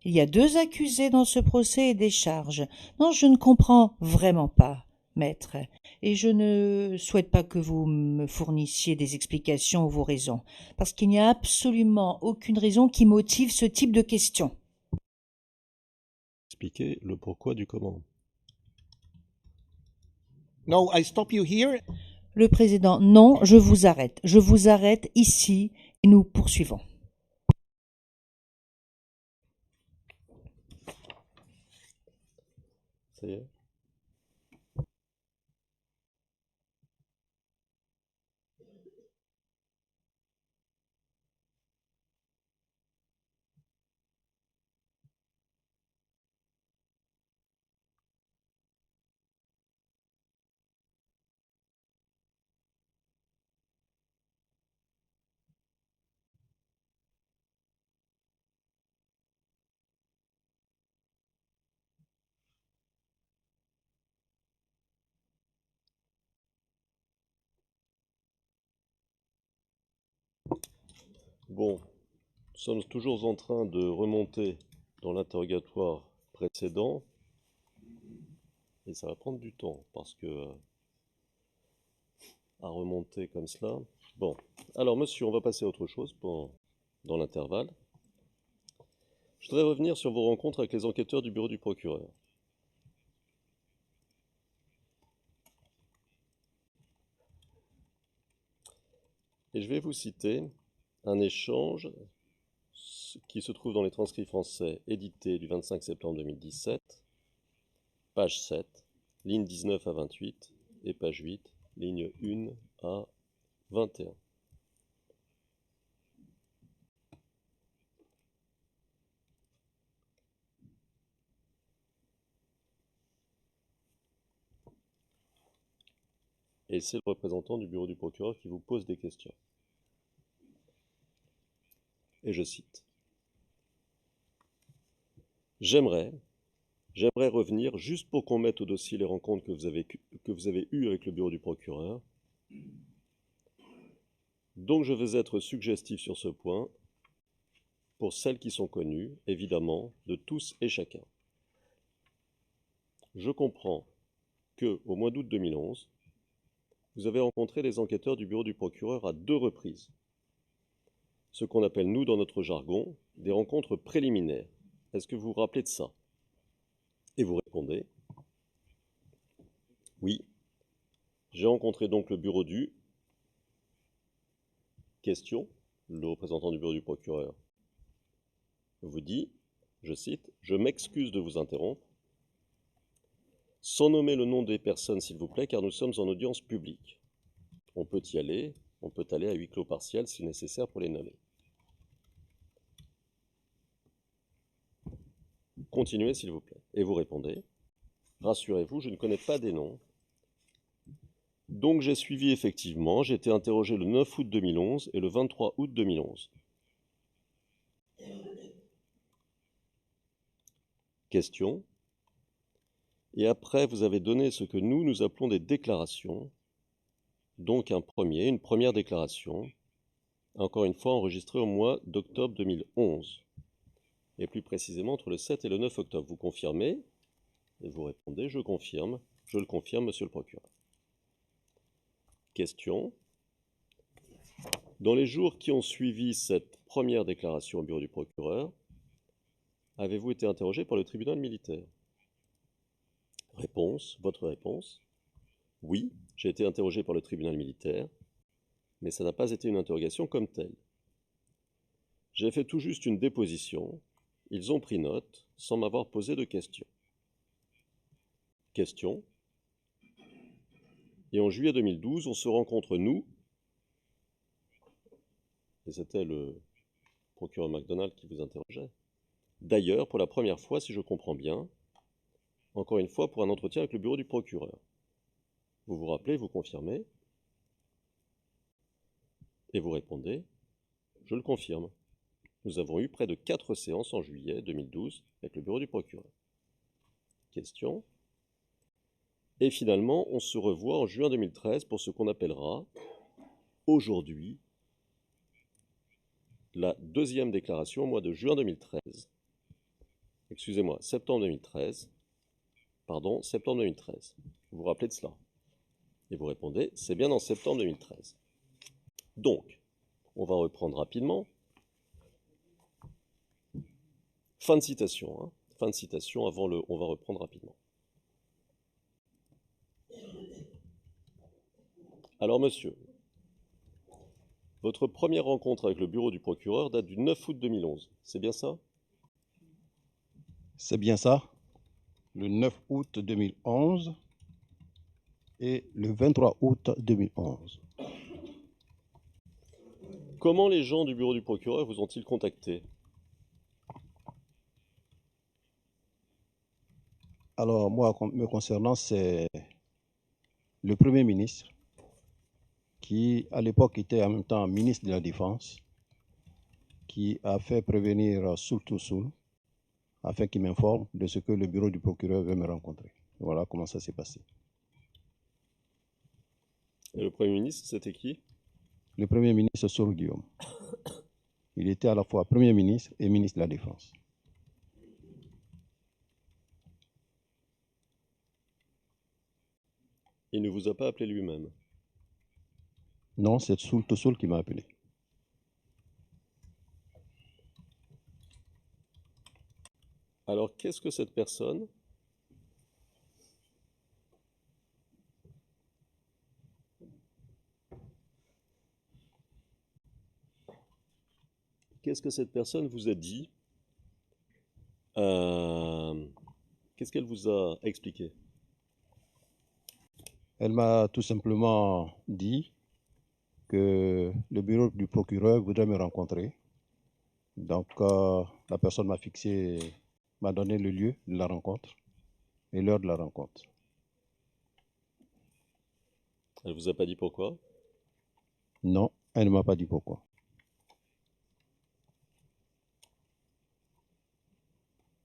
Il y a 2 accusés dans ce procès et des charges. Non, je ne comprends vraiment pas, maître, et je ne souhaite pas que vous me fournissiez des explications ou vos raisons, parce qu'il n'y a absolument aucune raison qui motive ce type de questions. Expliquez le pourquoi du comment. No, I stop you here. Le président, non, je vous arrête. Je vous arrête ici et nous poursuivons. Ça y est? Bon, nous sommes toujours en train de remonter dans l'interrogatoire précédent, et ça va prendre du temps, parce que à remonter comme cela. Bon, alors monsieur, on va passer à autre chose dans l'intervalle. Je voudrais revenir sur vos rencontres avec les enquêteurs du bureau du procureur. Et je vais vous citer un échange qui se trouve dans les transcrits français édités du 25 septembre 2017, page 7, ligne 19 à 28, et page 8, ligne 1 à 21. Et c'est le représentant du bureau du procureur qui vous pose des questions. Et je cite. J'aimerais revenir, juste pour qu'on mette au dossier les rencontres que vous avez eues avec le bureau du procureur. Donc je vais être suggestif sur ce point, pour celles qui sont connues, évidemment, de tous et chacun. Je comprends que, au mois d'août 2011, vous avez rencontré les enquêteurs du bureau du procureur à 2 reprises. Ce qu'on appelle, nous, dans notre jargon, des rencontres préliminaires. Est-ce que vous vous rappelez de ça? Et vous répondez, oui. J'ai rencontré donc le bureau du... Question, le représentant du bureau du procureur vous dit, je cite, « Je m'excuse de vous interrompre. Sans nommer le nom des personnes, s'il vous plaît, car nous sommes en audience publique. On peut y aller, on peut aller à huis clos partiel si nécessaire pour les nommer. Continuez, s'il vous plaît. Et vous répondez. Rassurez-vous, je ne connais pas des noms. Donc j'ai suivi effectivement, j'ai été interrogé le 9 août 2011 et le 23 août 2011. Question. Et après, vous avez donné ce que nous appelons des déclarations. Donc une première déclaration, encore une fois enregistrée au mois d'octobre 2011. Et plus précisément entre le 7 et le 9 octobre. Vous confirmez? Et vous répondez, je confirme. Je le confirme, monsieur le procureur. Question. Dans les jours qui ont suivi cette première déclaration au bureau du procureur, avez-vous été interrogé par le tribunal militaire? Réponse, votre réponse. Oui, j'ai été interrogé par le tribunal militaire, mais ça n'a pas été une interrogation comme telle. J'ai fait tout juste une déposition, ils ont pris note sans m'avoir posé de questions. Question. Et en juillet 2012, on se rencontre, nous, et c'était le procureur MacDonald qui vous interrogeait. D'ailleurs, pour la première fois, si je comprends bien, encore une fois pour un entretien avec le bureau du procureur. Vous vous rappelez, vous confirmez, et vous répondez, je le confirme. Nous avons eu près de 4 séances en juillet 2012 avec le bureau du procureur. Question. Et finalement, on se revoit en juin 2013 pour ce qu'on appellera aujourd'hui la deuxième déclaration au mois de juin 2013. Excusez-moi, septembre 2013. Pardon, septembre 2013. Vous vous rappelez de cela? Et vous répondez, c'est bien en septembre 2013. Donc, on va reprendre rapidement. Fin de citation, hein. Fin de citation avant le... On va reprendre rapidement. Alors, monsieur, votre première rencontre avec le bureau du procureur date du 9 août 2011. C'est bien ça? C'est bien ça. Le 9 août 2011 et le 23 août 2011. Comment les gens du bureau du procureur vous ont-ils contacté? Alors, moi, me concernant, c'est le Premier ministre qui, à l'époque, était en même temps ministre de la Défense, qui a fait prévenir Soul to Soul afin qu'il m'informe de ce que le bureau du procureur veut me rencontrer. Voilà comment ça s'est passé. Et le Premier ministre, c'était qui? Le Premier ministre Soul Guillaume. Il était à la fois Premier ministre et ministre de la Défense. Il ne vous a pas appelé lui-même? Non, c'est Soul to Soul qui m'a appelé. Alors, qu'est-ce que cette personne vous a dit? Qu'est-ce qu'elle vous a expliqué? Elle m'a tout simplement dit que le bureau du procureur voudrait me rencontrer. Donc, la personne m'a donné le lieu de la rencontre et l'heure de la rencontre. Elle vous a pas dit pourquoi? Non, elle ne m'a pas dit pourquoi.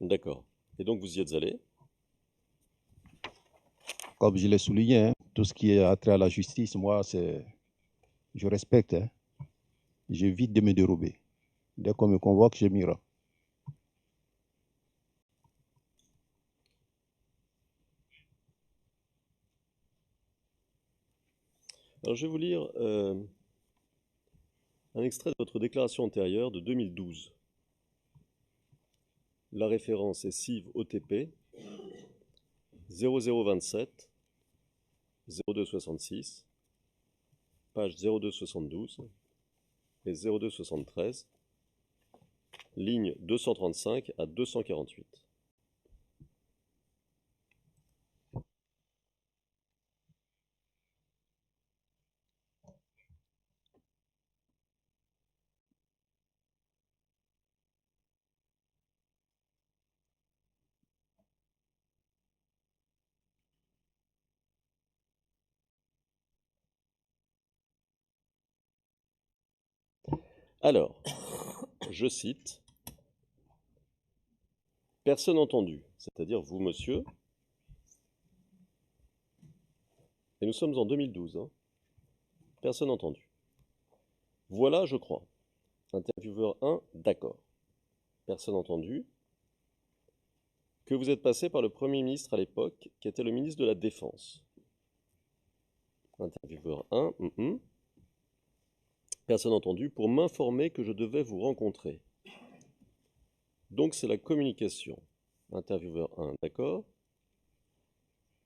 D'accord. Et donc vous y êtes allé? Comme je l'ai souligné, hein, tout ce qui est attrait à la justice, moi, je respecte. Hein. J'évite de me dérober. Dès qu'on me convoque, je m'y rends. Alors je vais vous lire un extrait de votre déclaration antérieure de 2012. La référence est CIV OTP 0027 0266, page 0272 et 0273, ligne 235 à 248. Alors, je cite, « Personne entendu », c'est-à-dire vous, monsieur, et nous sommes en 2012, hein. Personne entendu. Voilà, je crois. Intervieweur 1, d'accord. Personne entendu. Que vous êtes passé par le Premier ministre à l'époque, qui était le ministre de la Défense. Intervieweur 1, Personne entendu, pour m'informer que je devais vous rencontrer. Donc c'est la communication. Intervieweur 1, d'accord.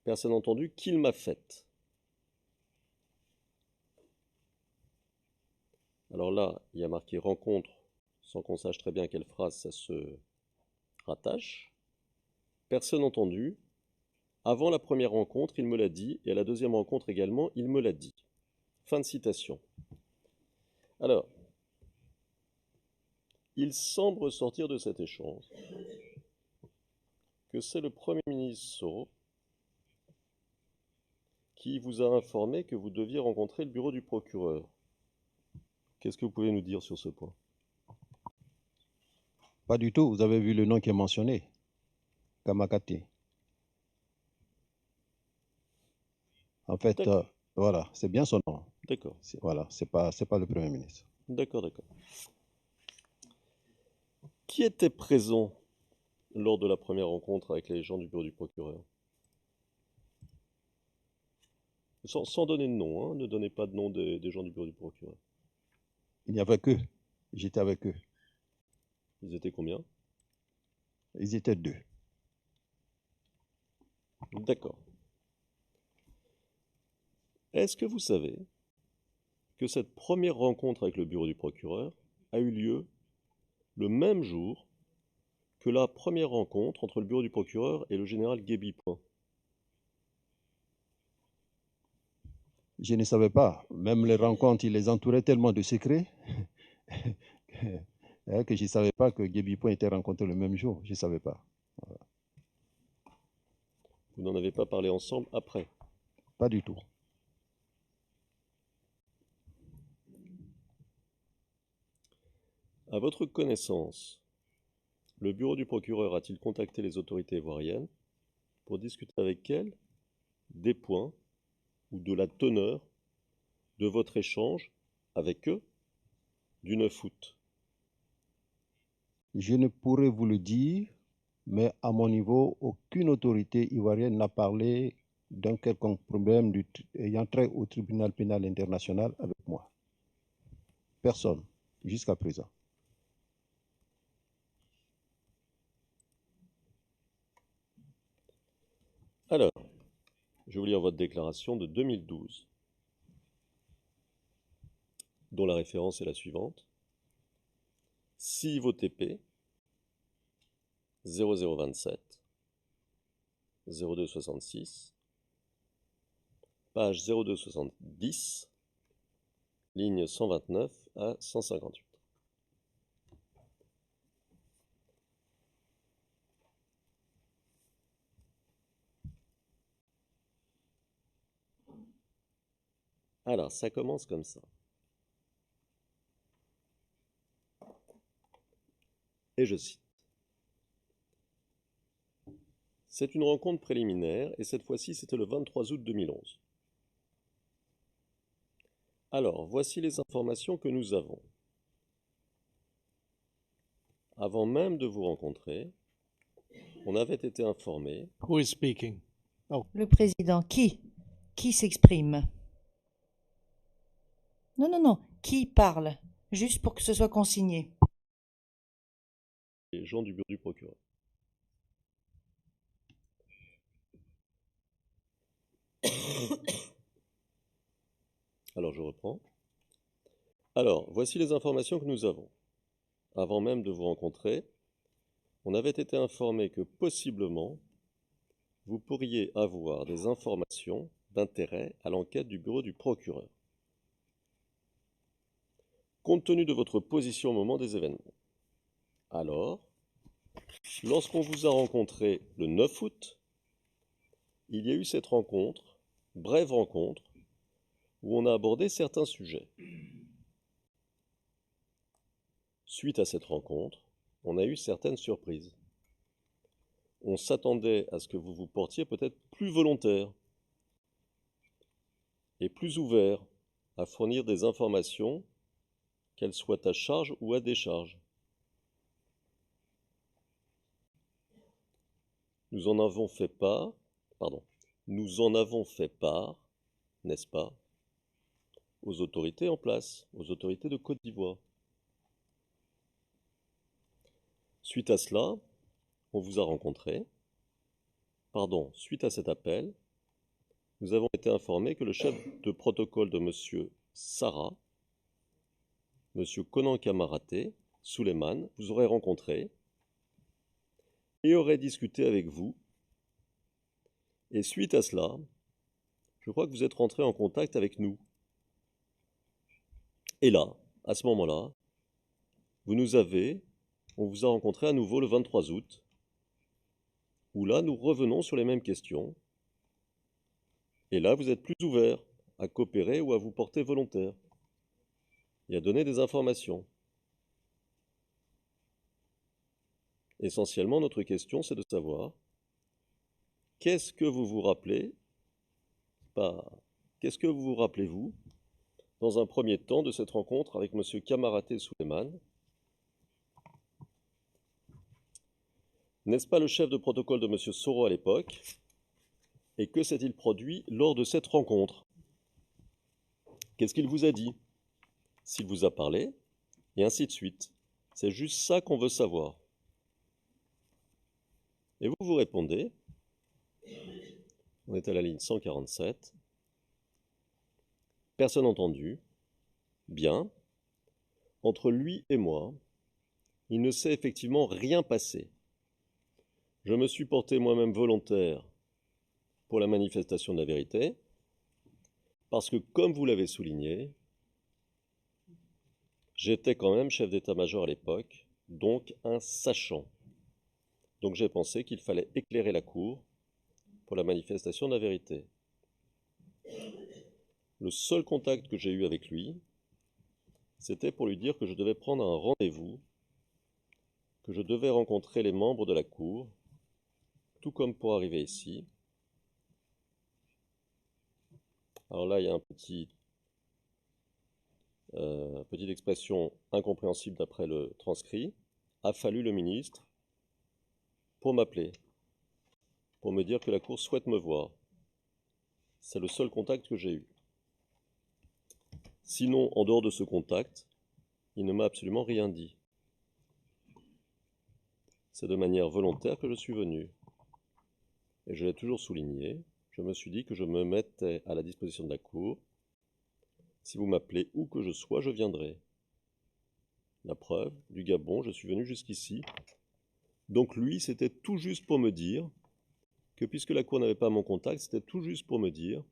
Personne entendu, qu'il m'a faite. Alors là, il y a marqué rencontre, sans qu'on sache très bien à quelle phrase ça se rattache. Personne entendu. Avant la première rencontre, il me l'a dit, et à la deuxième rencontre également, il me l'a dit. Fin de citation. Alors, il semble ressortir de cet échange que c'est le Premier ministre Soro qui vous a informé que vous deviez rencontrer le bureau du procureur. Qu'est-ce que vous pouvez nous dire sur ce point? Pas du tout. Vous avez vu le nom qui est mentionné. Kamakati. En fait, D'accord. voilà, c'est bien son nom. D'accord. Voilà, c'est pas le Premier ministre. D'accord, d'accord. Qui était présent lors de la première rencontre avec les gens du bureau du procureur? Sans donner de nom, hein, ne donnez pas de nom des gens du bureau du procureur. Il n'y avait qu'eux. J'étais avec eux. Ils étaient combien? Ils étaient 2. D'accord. Est-ce que vous savez que cette première rencontre avec le bureau du procureur a eu lieu le même jour que la première rencontre entre le bureau du procureur et le général Guéby-Point? Je ne savais pas. Même les rencontres, ils les entouraient tellement de secrets que je ne savais pas que Guéby-Point était rencontré le même jour. Je ne savais pas. Voilà. Vous n'en avez pas parlé ensemble après? Pas du tout. À votre connaissance, le bureau du procureur a-t-il contacté les autorités ivoiriennes pour discuter avec elles des points ou de la teneur de votre échange avec eux du 9 août? Je ne pourrais vous le dire, mais à mon niveau, aucune autorité ivoirienne n'a parlé d'un quelconque problème ayant trait au tribunal pénal international avec moi. Personne, jusqu'à présent. Alors, je vais vous lire votre déclaration de 2012, dont la référence est la suivante. 6 IVOTP 0027 0266, page 0270, ligne 129 à 158. Alors, ça commence comme ça. Et je cite. C'est une rencontre préliminaire, et cette fois-ci, c'était le 23 août 2011. Alors, voici les informations que nous avons. Avant même de vous rencontrer, on avait été informé. Who is speaking? Oh, Le président, qui s'exprime? Non, qui parle? Juste pour que ce soit consigné. Les gens du bureau du procureur. Alors, je reprends. Alors, voici les informations que nous avons. Avant même de vous rencontrer, on avait été informé que possiblement, vous pourriez avoir des informations d'intérêt à l'enquête du bureau du procureur. Compte tenu de votre position au moment des événements. Alors, lorsqu'on vous a rencontré le 9 août, il y a eu cette rencontre, brève rencontre, où on a abordé certains sujets. Suite à cette rencontre, on a eu certaines surprises. On s'attendait à ce que vous vous portiez peut-être plus volontaire et plus ouvert à fournir des informations, qu'elles soient à charge ou à décharge. Nous en avons fait part, n'est-ce pas, aux autorités en place, aux autorités de Côte d'Ivoire. Suite à cela, on vous a rencontré. Suite à cet appel, nous avons été informés que le chef de protocole de M. Sarah, M. Konan Kamaraté Souleymane, vous aurait rencontré et aurait discuté avec vous. Et suite à cela, je crois que vous êtes rentré en contact avec nous. Et là, à ce moment-là, on vous a rencontré à nouveau le 23 août, où là, nous revenons sur les mêmes questions. Et là, vous êtes plus ouvert à coopérer ou à vous porter volontaire et à donner des informations. Essentiellement, notre question, c'est de savoir qu'est-ce que vous vous rappelez, qu'est-ce que vous vous rappelez-vous, dans un premier temps, de cette rencontre avec M. Kamaraté Souleymane? N'est-ce pas le chef de protocole de M. Soro à l'époque? Et que s'est-il produit lors de cette rencontre? Qu'est-ce qu'il vous a dit? S'il vous a parlé? Et ainsi de suite. C'est juste ça qu'on veut savoir. Et vous vous répondez, on est à la ligne 147, personne entendue, bien, entre lui et moi, il ne s'est effectivement rien passé. Je me suis porté moi-même volontaire pour la manifestation de la vérité, parce que, comme vous l'avez souligné, j'étais quand même chef d'état-major à l'époque, donc un sachant. Donc j'ai pensé qu'il fallait éclairer la cour pour la manifestation de la vérité. Le seul contact que j'ai eu avec lui, c'était pour lui dire que je devais prendre un rendez-vous, que je devais rencontrer les membres de la cour, tout comme pour arriver ici. Alors là, il y a petite expression incompréhensible d'après le transcrit. A fallu le ministre pour m'appeler, pour me dire que la cour souhaite me voir. C'est le seul contact que j'ai eu. Sinon, en dehors de ce contact, il ne m'a absolument rien dit. C'est de manière volontaire que je suis venu. Et je l'ai toujours souligné, je me suis dit que je me mettais à la disposition de la cour. Si vous m'appelez où que je sois, je viendrai. La preuve, du Gabon, je suis venu jusqu'ici. Donc lui, c'était tout juste pour me dire que puisque la cour n'avait pas mon contact, c'était tout juste pour me dire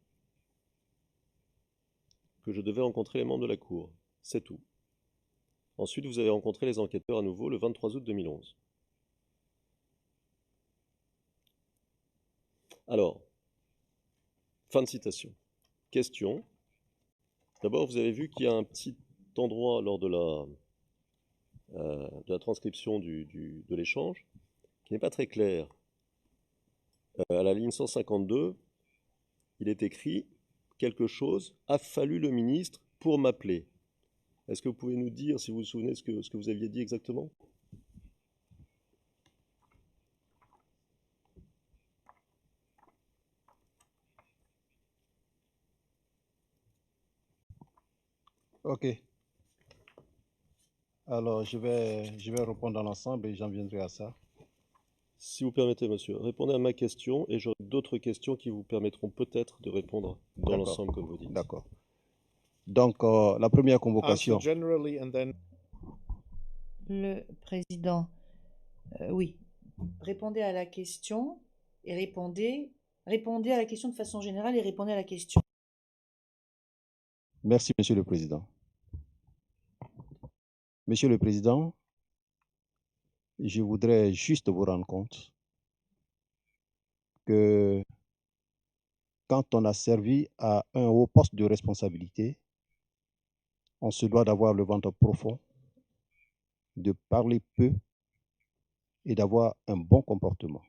que je devais rencontrer les membres de la cour. C'est tout. Ensuite, vous avez rencontré les enquêteurs à nouveau le 23 août 2011. Alors, fin de citation. Question. D'abord, vous avez vu qu'il y a un petit endroit lors de la transcription de l'échange qui n'est pas très clair. À la ligne 152, il est écrit quelque chose « a fallu le ministre pour m'appeler ». Est-ce que vous pouvez nous dire, si vous vous souvenez, ce que vous aviez dit exactement? Ok. Alors, je vais répondre dans l'ensemble et j'en viendrai à ça. Si vous permettez, monsieur, répondez à ma question et j'aurai d'autres questions qui vous permettront peut-être de répondre dans D'accord. l'ensemble, comme vous dites. D'accord. Donc, la première Answer convocation. generally and then Le président, oui, répondez à la question et répondez à la question de façon générale et répondez à la question. Merci, Monsieur le Président. Monsieur le Président, je voudrais juste vous rendre compte que quand on a servi à un haut poste de responsabilité, on se doit d'avoir le ventre profond, de parler peu et d'avoir un bon comportement.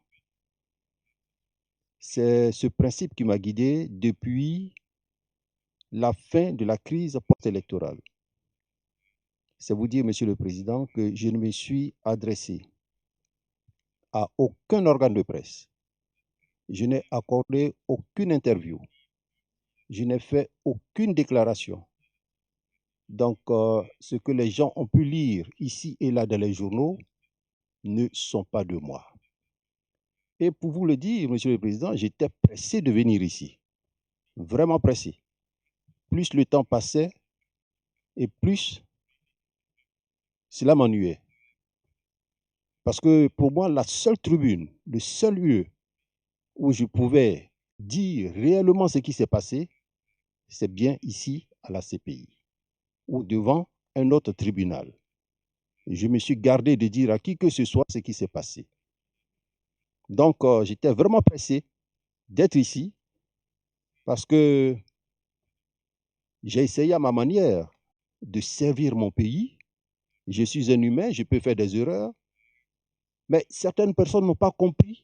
C'est ce principe qui m'a guidé depuis la fin de la crise post-électorale. C'est vous dire, Monsieur le Président, que je ne me suis adressé à aucun organe de presse. Je n'ai accordé aucune interview. Je n'ai fait aucune déclaration. Donc, ce que les gens ont pu lire ici et là dans les journaux ne sont pas de moi. Et pour vous le dire, Monsieur le Président, j'étais pressé de venir ici. Vraiment pressé. Plus le temps passait et plus cela m'ennuyait. Parce que pour moi, la seule tribune, le seul lieu où je pouvais dire réellement ce qui s'est passé, c'est bien ici à la CPI ou devant un autre tribunal. Je me suis gardé de dire à qui que ce soit ce qui s'est passé. Donc, j'étais vraiment pressé d'être ici parce que j'ai essayé à ma manière de servir mon pays. Je suis un humain, je peux faire des erreurs, mais certaines personnes n'ont pas compris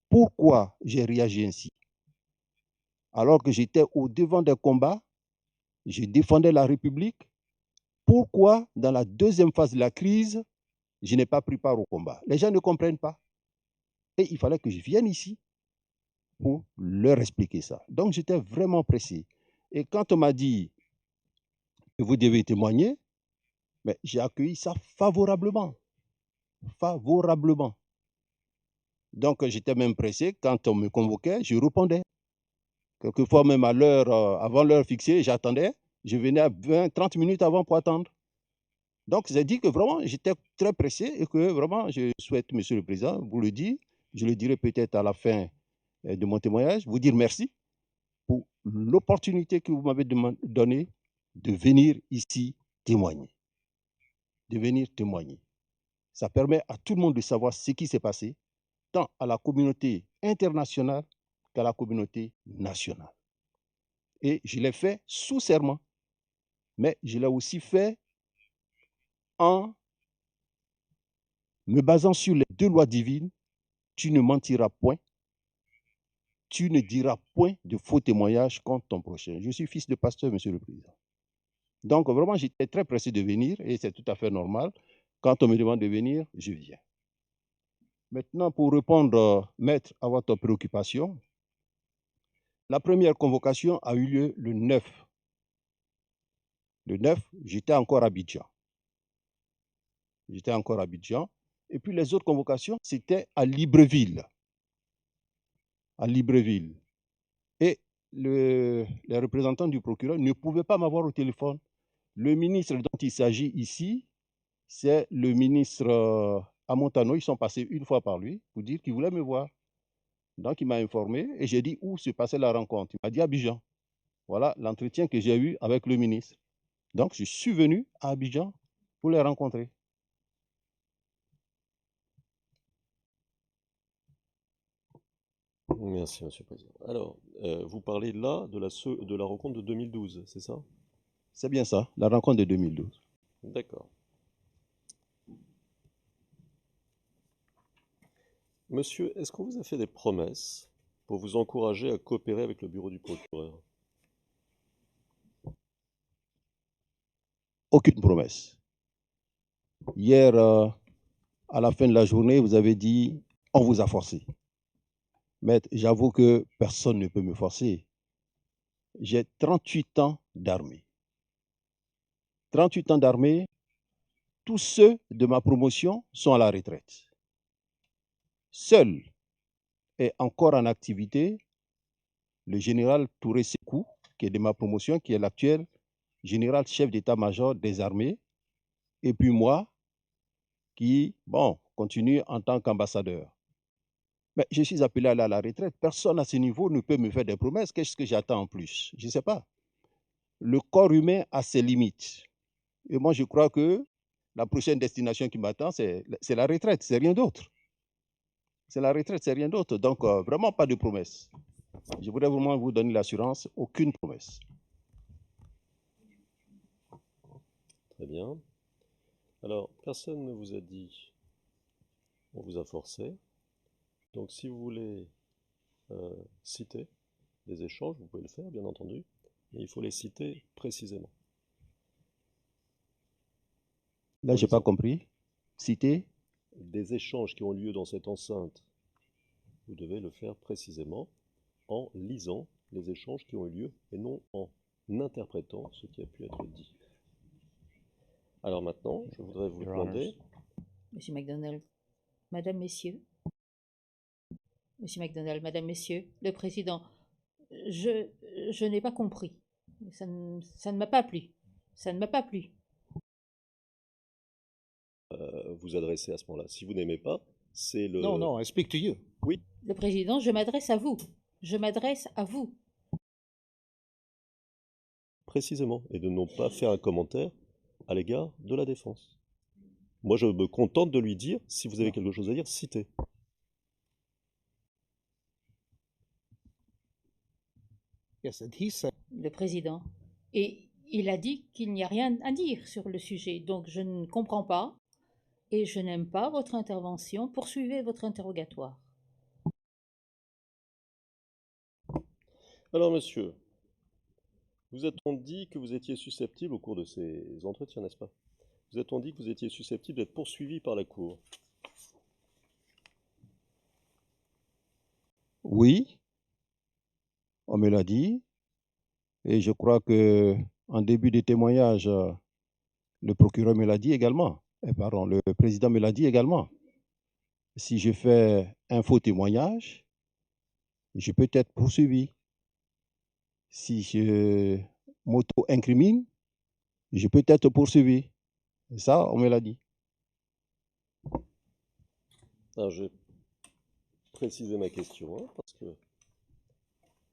pourquoi j'ai réagi ainsi. Alors que j'étais au devant des combats, je défendais la République. Pourquoi, dans la deuxième phase de la crise, je n'ai pas pris part au combat? Les gens ne comprennent pas. Et il fallait que je vienne ici pour leur expliquer ça. Donc, j'étais vraiment pressé. Et quand on m'a dit que vous devez témoigner, mais j'ai accueilli ça favorablement. Favorablement. Donc, j'étais même pressé. Quand on me convoquait, je répondais. Quelquefois, même à l'heure, avant l'heure fixée, j'attendais. Je venais à 20-30 minutes avant pour attendre. Donc, j'ai dit que vraiment, j'étais très pressé et que vraiment, je souhaite, Monsieur le Président, vous le dire, je le dirai peut-être à la fin de mon témoignage, vous dire merci pour l'opportunité que vous m'avez donnée de venir ici témoigner. De venir témoigner. Ça permet à tout le monde de savoir ce qui s'est passé, tant à la communauté internationale qu'à la communauté nationale. Et je l'ai fait sous serment, mais je l'ai aussi fait en me basant sur les deux lois divines. Tu ne mentiras point, tu ne diras point de faux témoignages contre ton prochain. Je suis fils de pasteur, Monsieur le Président. Donc, vraiment, j'étais très pressé de venir et c'est tout à fait normal. Quand on me demande de venir, je viens. Maintenant, pour répondre, maître, à votre préoccupation, la première convocation a eu lieu le 9. Le 9, j'étais encore à Abidjan. J'étais encore à Abidjan. Et puis les autres convocations, c'était à Libreville. À Libreville. Et les représentants du procureur ne pouvaient pas m'avoir au téléphone. Le ministre dont il s'agit ici, c'est le ministre Amontano. Ils sont passés une fois par lui pour dire qu'il voulait me voir. Donc, il m'a informé et j'ai dit où se passait la rencontre. Il m'a dit Abidjan. Voilà l'entretien que j'ai eu avec le ministre. Donc, je suis venu à Abidjan pour les rencontrer. Merci, Monsieur le Président. Alors, vous parlez là de la rencontre de 2012, c'est ça? C'est bien ça, la rencontre de 2012. D'accord. Monsieur, est-ce qu'on vous a fait des promesses pour vous encourager à coopérer avec le bureau du procureur? Aucune promesse. Hier, à la fin de la journée, vous avez dit on vous a forcé. Maître, j'avoue que personne ne peut me forcer. J'ai 38 ans d'armée. 38 ans d'armée, tous ceux de ma promotion sont à la retraite. Seul est encore en activité le général Touré Sekou, qui est de ma promotion, qui est l'actuel général chef d'état-major des armées, et puis moi, qui, continue en tant qu'ambassadeur. Mais je suis appelé à aller à la retraite. Personne à ce niveau ne peut me faire des promesses. Qu'est-ce que j'attends en plus? Je ne sais pas. Le corps humain a ses limites. Et moi, je crois que la prochaine destination qui m'attend, c'est la retraite, c'est rien d'autre. C'est la retraite, c'est rien d'autre. Donc, vraiment pas de promesses. Je voudrais vraiment vous donner l'assurance, aucune promesse. Très bien. Alors, personne ne vous a dit, on vous a forcé. Donc, si vous voulez citer des échanges, vous pouvez le faire, bien entendu, mais il faut les citer précisément. Là, j'ai pas compris. Citer des échanges qui ont lieu dans cette enceinte, vous devez le faire précisément en lisant les échanges qui ont eu lieu et non en interprétant ce qui a pu être dit. Alors maintenant, je voudrais vous demander... Monsieur MacDonald, Madame, Messieurs. Monsieur MacDonald, Madame, Messieurs, le Président, je n'ai pas compris. Ça ne m'a pas plu. Ça ne m'a pas plu. vous adresser à ce moment-là. Si vous n'aimez pas, c'est le... No, no, I speak to you. Oui, Le Président, je m'adresse à vous. Je m'adresse à vous. précisément, et de ne pas faire un commentaire à l'égard de la défense. Moi, je me contente de lui dire, si vous avez quelque chose à dire, citez. Yes, and he said, Le Président. Et il a dit qu'il n'y a rien à dire sur le sujet. Donc je ne comprends pas et je n'aime pas votre intervention. Poursuivez votre interrogatoire. Alors, monsieur, vous a-t-on dit que vous étiez susceptible, au cours de ces entretiens, n'est-ce pas? Vous a-t-on dit que vous étiez susceptible d'être poursuivi par la Cour? oui, on me l'a dit. Et je crois que en début de témoignage, le procureur me l'a dit également. Pardon, le président me l'a dit également. Si je fais un faux témoignage, je peux être poursuivi. Si je m'auto-incrimine, je peux être poursuivi. Et ça, on me l'a dit. Alors, je vais préciser ma question, hein, parce que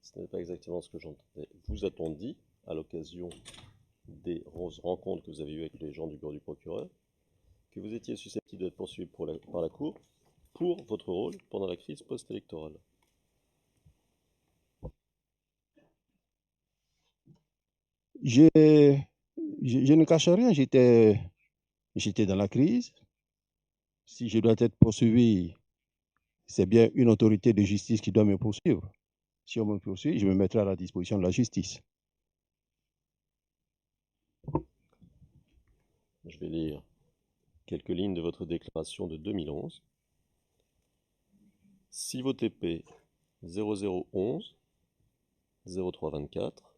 ce n'est pas exactement ce que j'entendais. Vous a-t-on dit, à l'occasion des rencontres que vous avez eues avec les gens du bureau du procureur, que vous étiez susceptible d'être poursuivi par la Cour pour votre rôle pendant la crise post-électorale? Je ne cache rien, j'étais dans la crise. Si je dois être poursuivi, c'est bien une autorité de justice qui doit me poursuivre. Si on me poursuit, je me mettrai à la disposition de la justice. Je vais lire quelques lignes de votre déclaration de 2011. Si vos TP 0011 0324,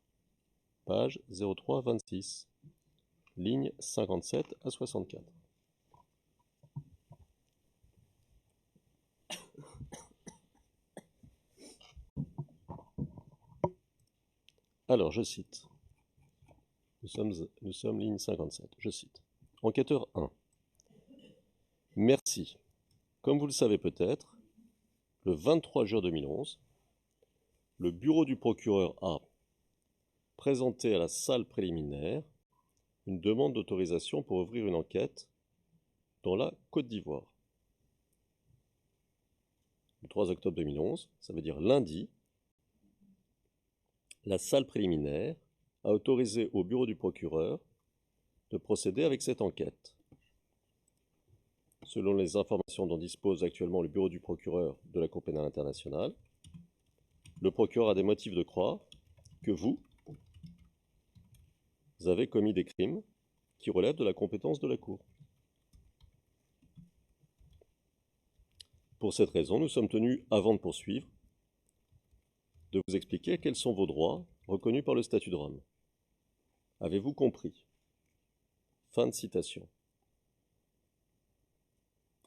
page 0326, ligne 57 à 64. Alors, je cite. Nous sommes ligne 57. Je cite. Enquêteur 1. Merci. Comme vous le savez peut-être, le 23 juin 2011, le bureau du procureur a présenté à la salle préliminaire une demande d'autorisation pour ouvrir une enquête dans la Côte d'Ivoire. Le 3 octobre 2011, ça veut dire lundi, la salle préliminaire a autorisé au bureau du procureur de procéder avec cette enquête. Selon les informations dont dispose actuellement le bureau du procureur de la Cour pénale internationale, le procureur a des motifs de croire que vous avez commis des crimes qui relèvent de la compétence de la Cour. Pour cette raison, nous sommes tenus, avant de poursuivre, de vous expliquer quels sont vos droits reconnus par le statut de Rome. Avez-vous compris? Fin de citation.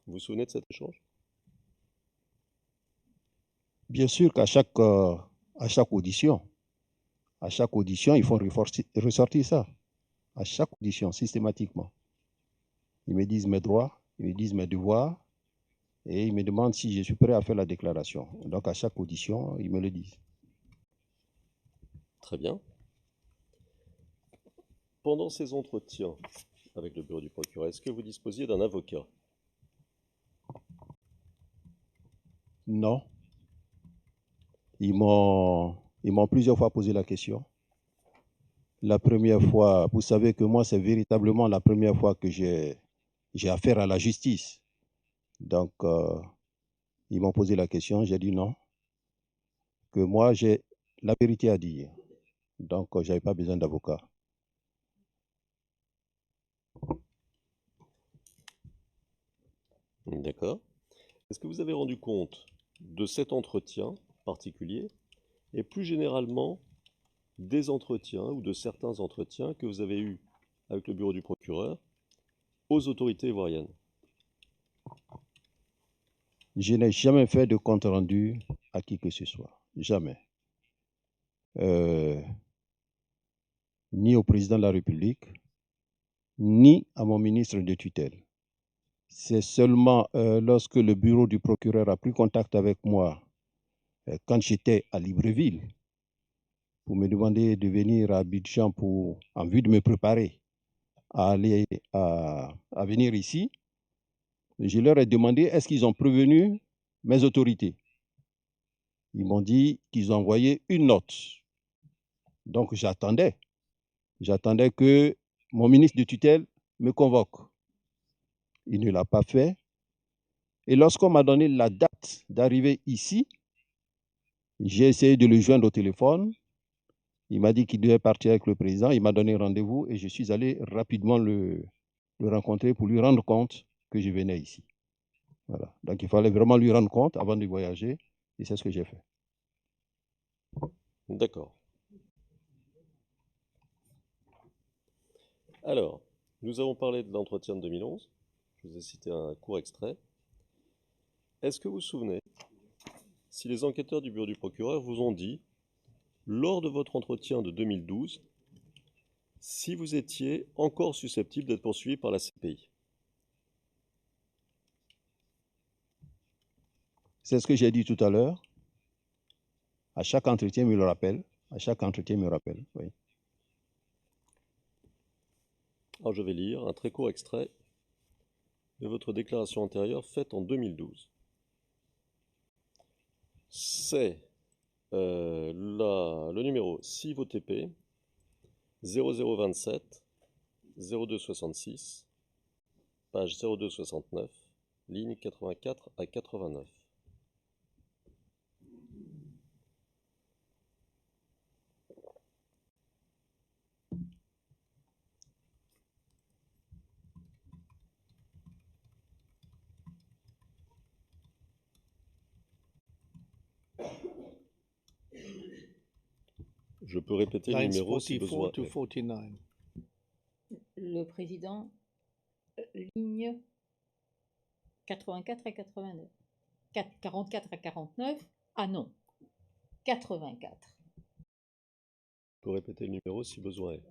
Vous vous souvenez de cet échange? Bien sûr qu'à chaque audition, il faut ressortir ça. À chaque audition, systématiquement. Ils me disent mes droits, ils me disent mes devoirs, et ils me demandent si je suis prêt à faire la déclaration. Donc à chaque audition, ils me le disent. Très bien. Pendant ces entretiens avec le bureau du procureur, est-ce que vous disposiez d'un avocat? Non. Ils m'ont plusieurs fois posé la question. La première fois, vous savez que moi, c'est véritablement la première fois que j'ai j'ai affaire à la justice. Donc, ils m'ont posé la question, j'ai dit non, que moi, j'ai la vérité à dire. Donc, je n'avais pas besoin d'avocat. D'accord. Est-ce que vous avez rendu compte de cet entretien particulier et plus généralement des entretiens ou de certains entretiens que vous avez eus avec le bureau du procureur aux autorités ivoiriennes? Je n'ai jamais fait de compte rendu à qui que ce soit. Jamais. Ni au président de la République, ni à mon ministre de tutelle. C'est seulement lorsque le bureau du procureur a pris contact avec moi, quand j'étais à Libreville, pour me demander de venir à Abidjan en vue de me préparer à aller à venir ici, je leur ai demandé est-ce qu'ils ont prévenu mes autorités. Ils m'ont dit qu'ils ont envoyé une note. Donc j'attendais que mon ministre de tutelle me convoque. Il ne l'a pas fait. Et lorsqu'on m'a donné la date d'arrivée ici, j'ai essayé de le joindre au téléphone. Il m'a dit qu'il devait partir avec le président. Il m'a donné rendez-vous et je suis allé rapidement le rencontrer pour lui rendre compte que je venais ici. Voilà. Donc il fallait vraiment lui rendre compte avant de voyager et c'est ce que j'ai fait. D'accord. Alors, nous avons parlé de l'entretien de 2011. Je vous ai cité un court extrait. Est-ce que vous vous souvenez si les enquêteurs du bureau du procureur vous ont dit, lors de votre entretien de 2012, si vous étiez encore susceptible d'être poursuivi par la CPI? C'est ce que j'ai dit tout à l'heure. À chaque entretien, il me le rappelle. À chaque entretien, il me rappelle. Oui. Alors je vais lire un très court extrait de votre déclaration antérieure faite en 2012. C'est le numéro 6 VOTP 0027 0266, page 0269, ligne 84 à 89. Je peux répéter le Lines numéro si 44 besoin to est. 49. Le président, ligne 84 à 89. 44 à 49. Ah non, 84. Je peux répéter le numéro si besoin est.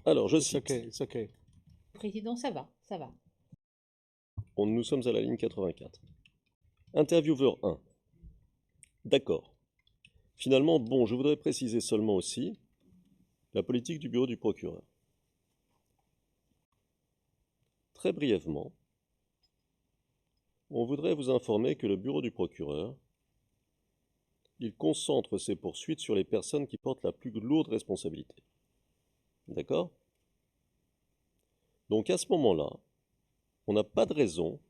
Alors, je It's cite. okay, it's okay. Président, ça va, ça va. Nous sommes à la ligne 84. Intervieweur 1. D'accord. Finalement, bon, je voudrais préciser seulement aussi la politique du bureau du procureur. Très brièvement, on voudrait vous informer que le bureau du procureur, il concentre ses poursuites sur les personnes qui portent la plus lourde responsabilité. D'accord? Donc à ce moment-là, on n'a pas de raison,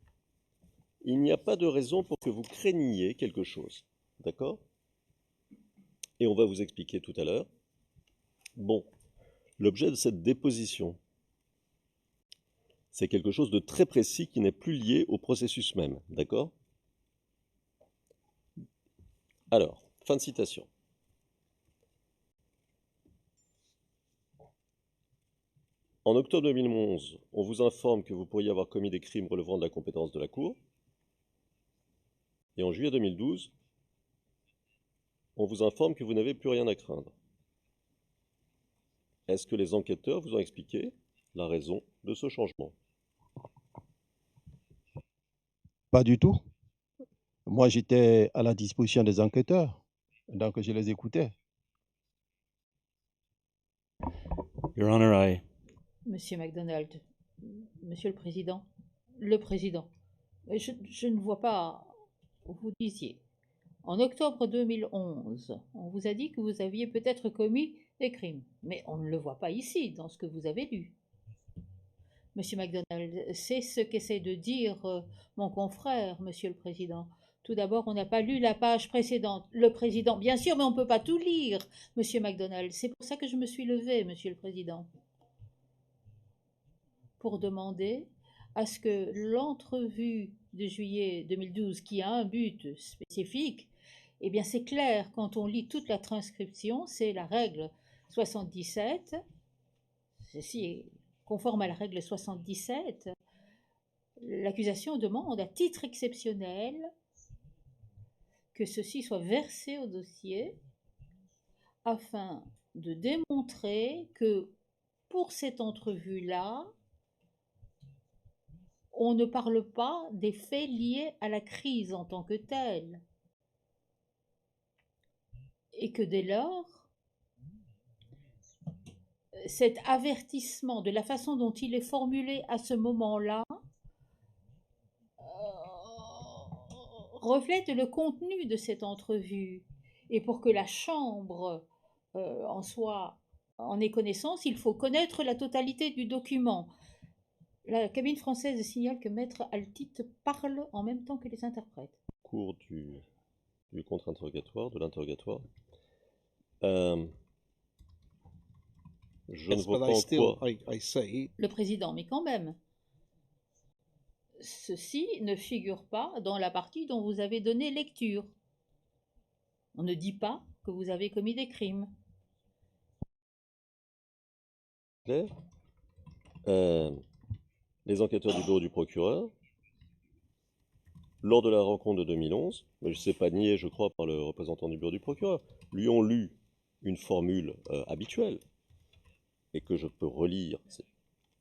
il n'y a pas de raison pour que vous craigniez quelque chose. D'accord? Et on va vous expliquer tout à l'heure. Bon, l'objet de cette déposition, c'est quelque chose de très précis qui n'est plus lié au processus même. D'accord? Alors, fin de citation. En octobre 2011, on vous informe que vous pourriez avoir commis des crimes relevant de la compétence de la Cour. Et en juillet 2012, on vous informe que vous n'avez plus rien à craindre. Est-ce que les enquêteurs vous ont expliqué la raison de ce changement? Pas du tout. Moi, j'étais à la disposition des enquêteurs, donc je les écoutais. Your Honor, Monsieur MacDonald, Monsieur le Président, je ne vois pas, vous disiez, en octobre 2011, on vous a dit que vous aviez peut-être commis des crimes, mais on ne le voit pas ici, dans ce que vous avez lu. Monsieur MacDonald. C'est ce qu'essaie de dire mon confrère, Monsieur le Président. Tout d'abord, on n'a pas lu la page précédente. Le Président, bien sûr, mais on ne peut pas tout lire, Monsieur MacDonald. C'est pour ça que je me suis levé, Monsieur le Président, pour demander à ce que l'entrevue de juillet 2012, qui a un but spécifique, eh bien c'est clair, quand on lit toute la transcription, c'est la règle 77, ceci est conforme à la règle 77, l'accusation demande à titre exceptionnel que ceci soit versé au dossier afin de démontrer que pour cette entrevue-là, on ne parle pas des faits liés à la crise en tant que telle. Et que dès lors, cet avertissement, de la façon dont il est formulé à ce moment-là, reflète le contenu de cette entrevue. Et pour que la Chambre en ait connaissance, il faut connaître la totalité du document. La cabine française signale que Maître Altit parle en même temps que les interprètes. Au cours du contre-interrogatoire, de l'interrogatoire, je ne Yes, vois but pas I en still, quoi. I say, Le président, mais quand même, ceci ne figure pas dans la partie dont vous avez donné lecture. On ne dit pas que vous avez commis des crimes. Clair. Les enquêteurs du bureau du procureur, lors de la rencontre de 2011, mais je ne sais pas nié, je crois, par le représentant du bureau du procureur, lui ont lu une formule habituelle, et que je peux relire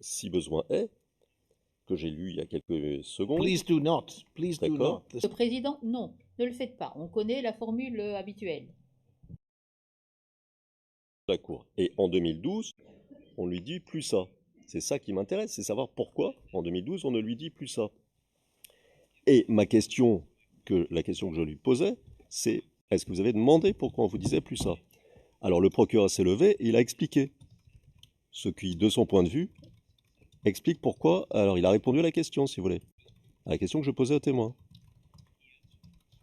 si besoin est, que j'ai lu il y a quelques secondes. please do not, please do D'accord. not. Le président, non, ne le faites pas. On connaît la formule habituelle. La cour. Et en 2012, on lui dit plus ça. C'est ça qui m'intéresse, c'est savoir pourquoi en 2012 on ne lui dit plus ça. Et la question que je lui posais, c'est est-ce que vous avez demandé pourquoi on vous disait plus ça? Alors le procureur s'est levé et il a expliqué. Ce qui, de son point de vue, explique pourquoi. Alors il a répondu à la question, si vous voulez. À la question que je posais au témoin.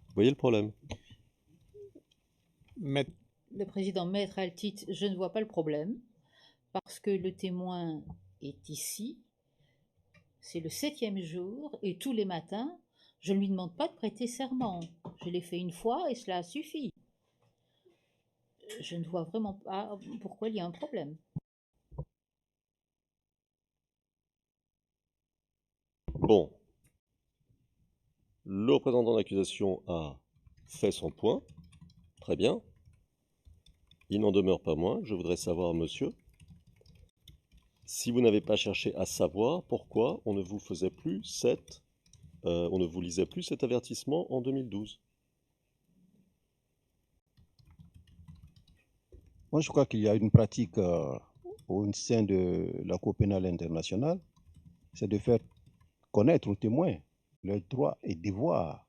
Vous voyez le problème? Mais Le président, Maître Altit, je ne vois pas le problème, parce que le témoin est ici, c'est le 7e jour, et tous les matins, je ne lui demande pas de prêter serment. Je l'ai fait une fois et cela suffit. Je ne vois vraiment pas pourquoi il y a un problème. Bon. Le représentant d'accusation a fait son point. Très bien. Il n'en demeure pas moins. Je voudrais savoir, monsieur, si vous n'avez pas cherché à savoir pourquoi on ne vous faisait plus on ne vous lisait plus cet avertissement en 2012. Moi, je crois qu'il y a une pratique au sein de la Cour pénale internationale, c'est de faire connaître aux témoins leurs droits et devoirs.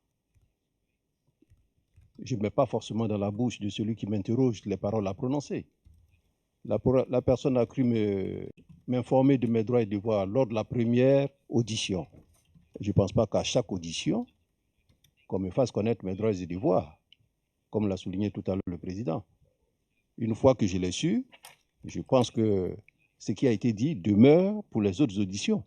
Je ne mets pas forcément dans la bouche de celui qui m'interroge les paroles à prononcer. La personne a cru m'informer de mes droits et devoirs lors de la première audition. Je ne pense pas qu'à chaque audition, qu'on me fasse connaître mes droits et devoirs, comme l'a souligné tout à l'heure le président. Une fois que je l'ai su, je pense que ce qui a été dit demeure pour les autres auditions.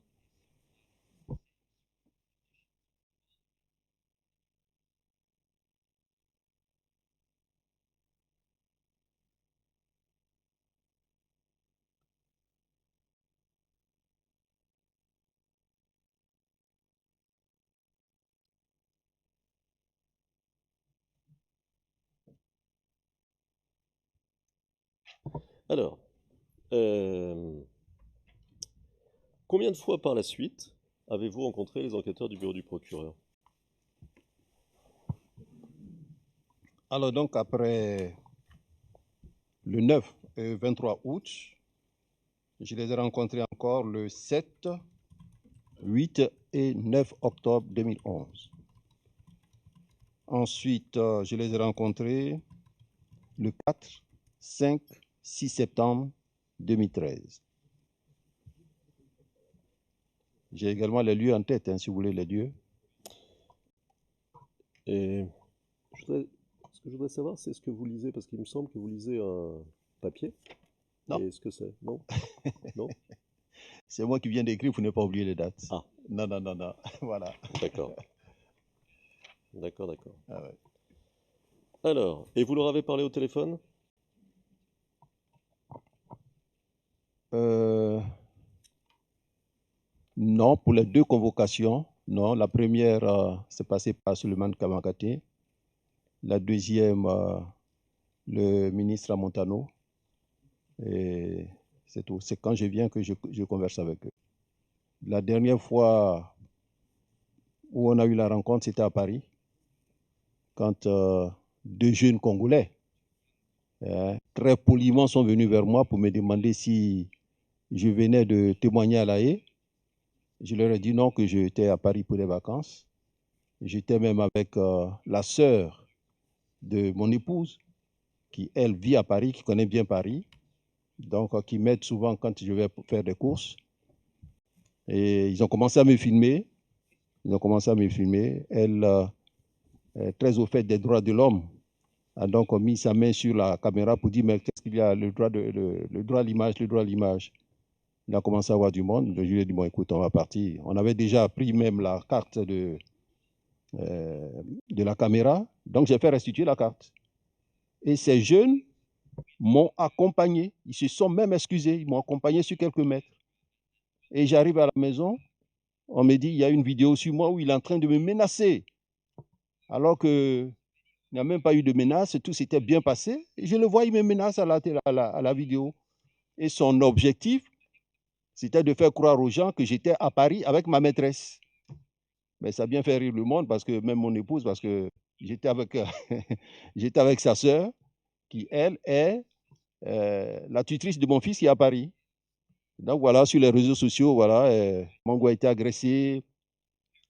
Alors, combien de fois par la suite avez-vous rencontré les enquêteurs du bureau du procureur? Alors donc, après le 9 et 23 août, je les ai rencontrés encore le 7, 8 et 9 octobre 2011. Ensuite, je les ai rencontrés le 4, 5, 6 septembre 2013. J'ai également les lieux en tête, hein, si vous voulez les lieux. Et ce que je voudrais savoir, c'est ce que vous lisez, parce qu'il me semble que vous lisez un papier. Non. Et ce que c'est? Non? Non? C'est moi qui viens d'écrire pour ne pas oublier les dates. Ah. Non, non, non, non. Voilà. D'accord. D'accord, d'accord. Ah ouais. Alors, et vous leur avez parlé au téléphone? Non, pour les deux convocations, non. La première s'est passée par Suleiman Kamagaté. La deuxième, le ministre Amontano. Et c'est tout. C'est quand je viens que je converse avec eux. La dernière fois où on a eu la rencontre, c'était à Paris, quand deux jeunes Congolais, très poliment, sont venus vers moi pour me demander si je venais de témoigner à La Haye. Je leur ai dit non, que j'étais à Paris pour des vacances. J'étais même avec la sœur de mon épouse, qui, elle, vit à Paris, qui connaît bien Paris, donc qui m'aide souvent quand je vais faire des courses. Et ils ont commencé à me filmer. Elle est très au fait des droits de l'homme, a donc mis sa main sur la caméra pour dire mais qu'est-ce qu'il y a, le droit à l'image, le droit à l'image. Il a commencé à avoir du monde. Je lui ai dit bon écoute, on va partir. On avait déjà pris même la carte de la caméra, donc j'ai fait restituer la carte. Et ces jeunes m'ont accompagné. Ils se sont même excusés. Ils m'ont accompagné sur quelques mètres. Et j'arrive à la maison. On me dit, il y a une vidéo sur moi où il est en train de me menacer. Alors qu'il n'y a même pas eu de menace, tout s'était bien passé. Et je le vois, il me menace à la vidéo. Et son objectif, c'était de faire croire aux gens que j'étais à Paris avec ma maîtresse. Mais ça a bien fait rire le monde, parce que même mon épouse, parce que j'étais avec, j'étais avec sa sœur, qui, elle, est la tutrice de mon fils qui est à Paris. Donc voilà, sur les réseaux sociaux, voilà, Mongo a été agressé.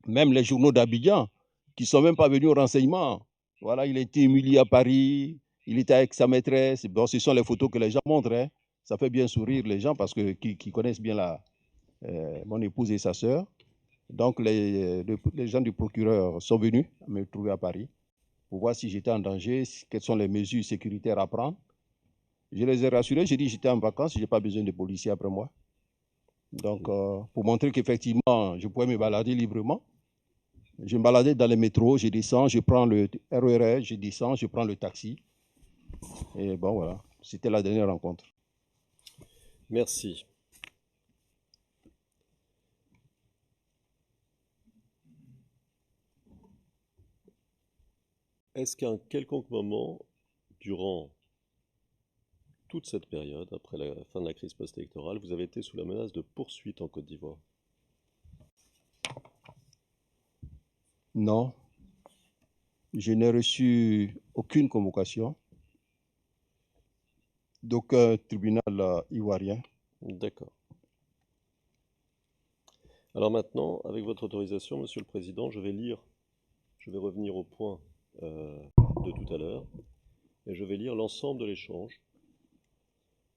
Même les journaux d'Abidjan, qui ne sont même pas venus au renseignement. Voilà, il a été humilié à Paris, il était avec sa maîtresse. Bon, ce sont les photos que les gens montrent. Hein. Ça fait bien sourire les gens parce que qui connaissent bien mon épouse et sa sœur. Donc les gens du procureur sont venus me trouver à Paris pour voir si j'étais en danger, quelles sont les mesures sécuritaires à prendre. Je les ai rassurés, j'ai dit j'étais en vacances, je n'ai pas besoin de policiers après moi. Donc, pour montrer qu'effectivement, je pouvais me balader librement. Je me baladais dans les métros, je descends, je prends le RER, je descends, je prends le taxi. Et bon, voilà, c'était la dernière rencontre. Merci. Est-ce qu'à un quelconque moment, durant toute cette période, après la fin de la crise post-électorale, vous avez été sous la menace de poursuite en Côte d'Ivoire? Non, je n'ai reçu aucune convocation d'aucun tribunal ivoirien. D'accord. Alors maintenant, avec votre autorisation, Monsieur le Président, je vais revenir au point de tout à l'heure, et je vais lire l'ensemble de l'échange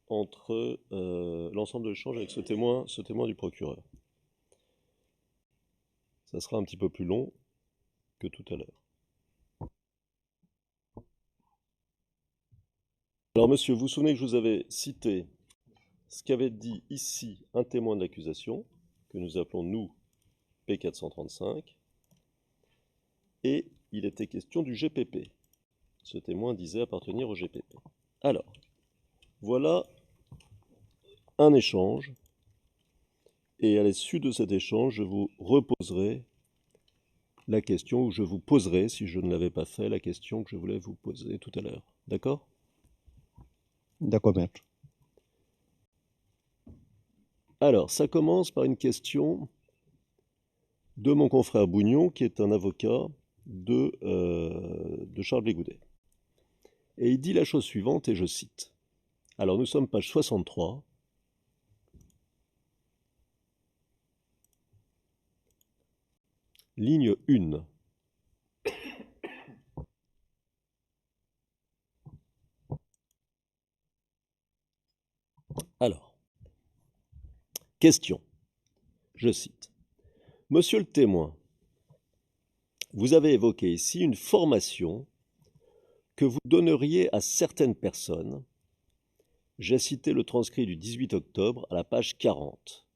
avec ce témoin du procureur. Ça sera un petit peu plus long que tout à l'heure. Alors monsieur, vous vous souvenez que je vous avais cité ce qu'avait dit ici un témoin de l'accusation, que nous appelons nous P435, et il était question du GPP. Ce témoin disait appartenir au GPP. Alors, voilà un échange, et à l'issue de cet échange, je vous reposerai la question, ou je vous poserai, si je ne l'avais pas fait, la question que je voulais vous poser tout à l'heure. D'accord? D'accord, maître. Alors, ça commence par une question de mon confrère Bougnon, qui est un avocat de Charles Blé Goudet. Et il dit la chose suivante, et je cite. Alors, nous sommes page 63. Ligne 1. Alors, question. Je cite. Monsieur le témoin, vous avez évoqué ici une formation que vous donneriez à certaines personnes. J'ai cité le transcrit du 18 octobre à la page 40,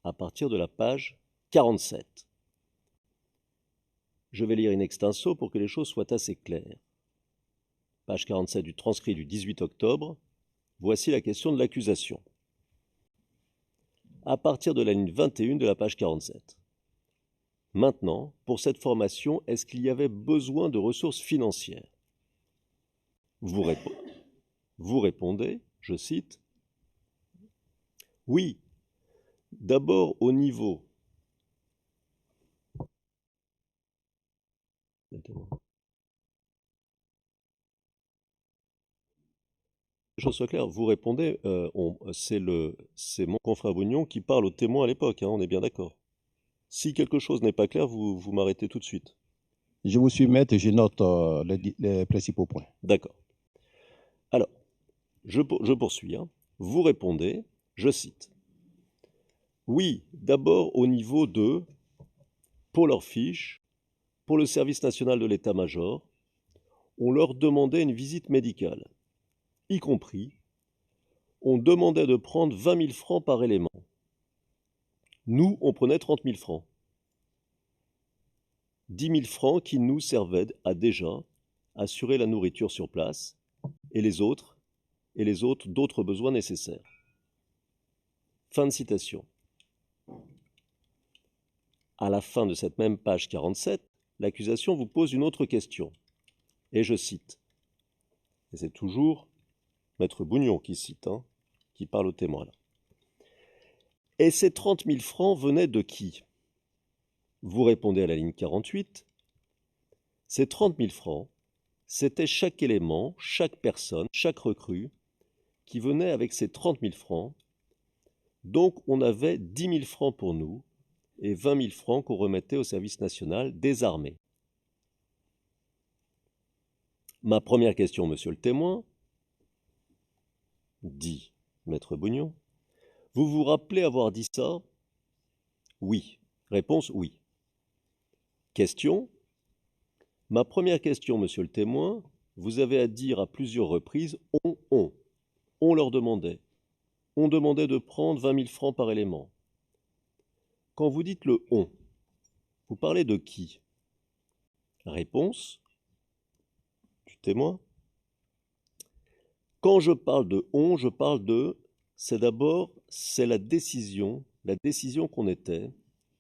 à partir de la page 47. Je vais lire in extenso pour que les choses soient assez claires. Page 47 du transcrit du 18 octobre, voici la question de l'accusation. À partir de la ligne 21 de la page 47. Maintenant, pour cette formation, est-ce qu'il y avait besoin de ressources financières? Vous répondez, je cite, « Oui, d'abord au niveau... » Les choses soient claires, vous répondez, c'est mon confrère Bougnon qui parle au témoin à l'époque, hein, on est bien d'accord. Si quelque chose n'est pas clair, vous m'arrêtez tout de suite. Je vous suis, maître, et je note les principaux points. D'accord. Alors, je poursuis. Hein. Vous répondez, je cite. Oui, d'abord au niveau de, pour leurs fiches, pour le service national de l'état-major, on leur demandait une visite médicale, y compris, on demandait de prendre 20 000 francs par élément. Nous, on prenait 30 000 francs. 10 000 francs qui nous servaient à déjà assurer la nourriture sur place et les autres d'autres besoins nécessaires. Fin de citation. À la fin de cette même page 47, l'accusation vous pose une autre question. Et je cite. Et c'est toujours Maître Bougnon qui cite, hein, qui parle au témoin là. Et ces 30 000 francs venaient de qui? Vous répondez à la ligne 48. Ces 30 000 francs, c'était chaque élément, chaque personne, chaque recrue qui venait avec ces 30 000 francs. Donc on avait 10 000 francs pour nous et 20 000 francs qu'on remettait au service national des armées. Ma première question, monsieur le témoin, dit Maître Bougnon, vous vous rappelez avoir dit ça? Oui. Réponse oui. Question. Ma première question, monsieur le témoin, vous avez à dire à plusieurs reprises on. On leur demandait. On demandait de prendre 20 000 francs par élément. Quand vous dites le on, vous parlez de qui? Réponse du témoin. Quand je parle de on, je parle de, c'est la décision qu'on était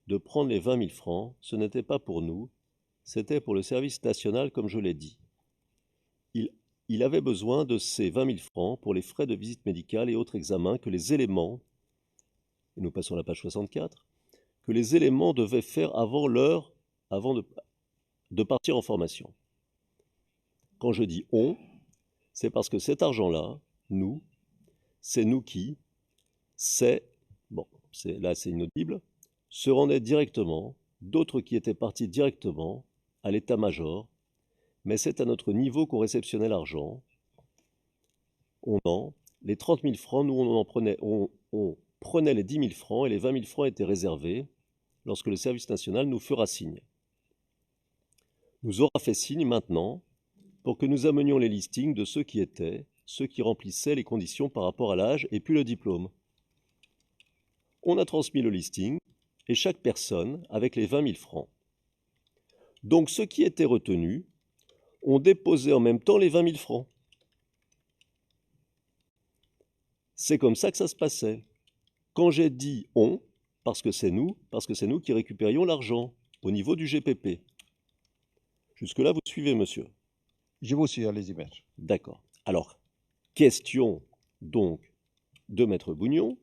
de prendre les 20 000 francs, ce n'était pas pour nous, c'était pour le service national, comme je l'ai dit. Il avait besoin de ces 20 000 francs pour les frais de visite médicale et autres examens que les éléments, et nous passons à la page 64, que les éléments devaient faire avant de partir en formation. Quand je dis on, c'est parce que cet argent-là, nous, c'est nous qui, là c'est inaudible, se rendaient directement, d'autres qui étaient partis directement à l'état-major, mais c'est à notre niveau qu'on réceptionnait l'argent. Les 30 000 francs, nous on prenait les 10 000 francs et les 20 000 francs étaient réservés lorsque le service national nous fera signe. Nous aura fait signe maintenant pour que nous amenions les listings de ceux qui remplissaient les conditions par rapport à l'âge et puis le diplôme. On a transmis le listing et chaque personne avec les 20 000 francs. Donc ceux qui étaient retenus ont déposé en même temps les 20 000 francs. C'est comme ça que ça se passait. Quand j'ai dit on, parce que c'est nous qui récupérions l'argent au niveau du GPP. Jusque-là, vous suivez, monsieur? Je vous suis, allez-y, maître. D'accord. Alors, question donc de Maître Bougnon.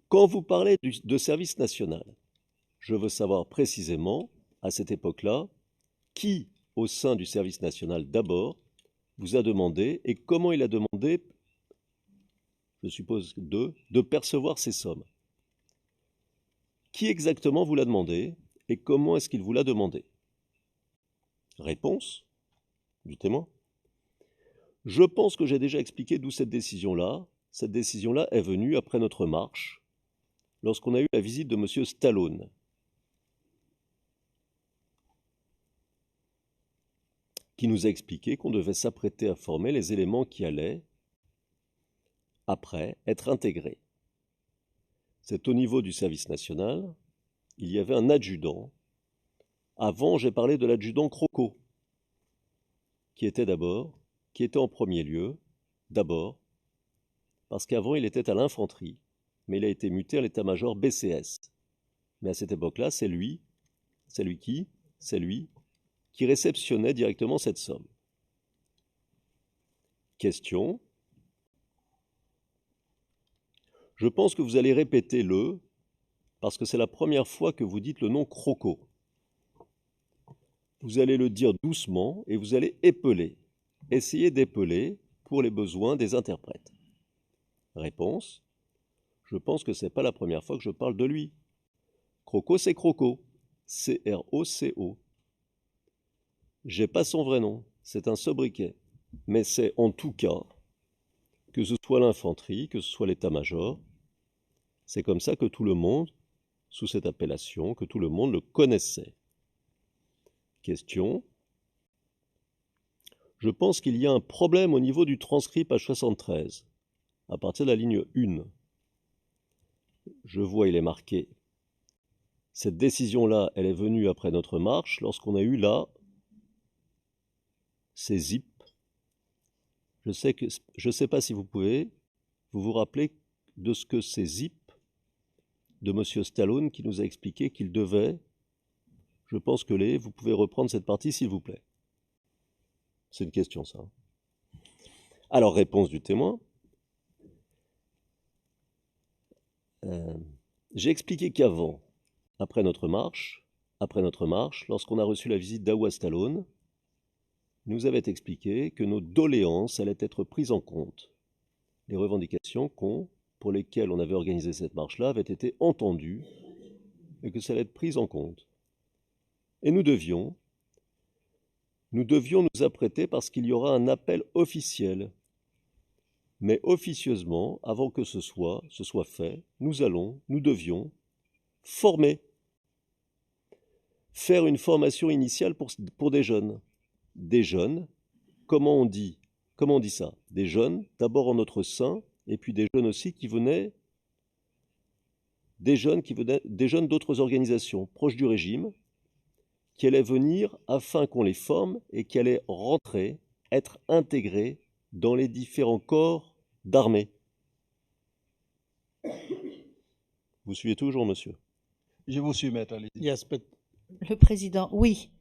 Quand vous parlez de service national, je veux savoir précisément, à cette époque-là, qui, au sein du service national d'abord, vous a demandé et comment il a demandé, je suppose de percevoir ces sommes. Qui exactement vous l'a demandé et comment est-ce qu'il vous l'a demandé? Réponse du témoin. Je pense que j'ai déjà expliqué d'où cette décision-là. Cette décision-là est venue après notre marche lorsqu'on a eu la visite de M. Stallone. Qui nous a expliqué qu'on devait s'apprêter à former les éléments qui allaient, après, être intégrés. C'est au niveau du service national, il y avait un adjudant. Avant, j'ai parlé de l'adjudant Croco, qui était en premier lieu, d'abord, parce qu'avant il était à l'infanterie, mais il a été muté à l'état-major BCS. Mais à cette époque-là, c'est lui qui réceptionnait directement cette somme. Question. Je pense que vous allez répéter le, parce que c'est la première fois que vous dites le nom Croco. Vous allez le dire doucement et vous allez épeler. Essayez d'épeler pour les besoins des interprètes. Réponse. Je pense que ce n'est pas la première fois que je parle de lui. Croco, c'est Croco. C-R-O-C-O. J'ai pas son vrai nom, c'est un sobriquet. Mais c'est en tout cas, que ce soit l'infanterie, que ce soit l'état-major, c'est comme ça que tout le monde, sous cette appellation, que tout le monde le connaissait. Question. Je pense qu'il y a un problème au niveau du transcrit page 73, à partir de la ligne 1. Je vois, il est marqué. Cette décision-là, elle est venue après notre marche, lorsqu'on a eu là ces zip. Je sais pas si vous vous rappeler de ce que c'est zip de M. Stallone qui nous a expliqué qu'il devait, je pense que vous pouvez reprendre cette partie s'il vous plaît. C'est une question ça. Alors réponse du témoin. J'ai expliqué qu'avant, après notre marche, lorsqu'on a reçu la visite d'Awa Stallone, il nous avait expliqué que nos doléances allaient être prises en compte. Les revendications pour lesquelles on avait organisé cette marche-là avaient été entendues et que ça allait être pris en compte. Et nous devions nous apprêter parce qu'il y aura un appel officiel. Mais officieusement, avant que ce soit fait, nous devions former. Faire une formation initiale pour des jeunes. Des jeunes, comment on dit ça? Des jeunes, d'abord en notre sein, et puis des jeunes aussi qui venaient d'autres organisations proches du régime, qui allaient venir afin qu'on les forme et qui allaient rentrer, être intégrés dans les différents corps d'armée. Vous suivez toujours, monsieur? Je vous suis, maître. Yes, but Le président, oui.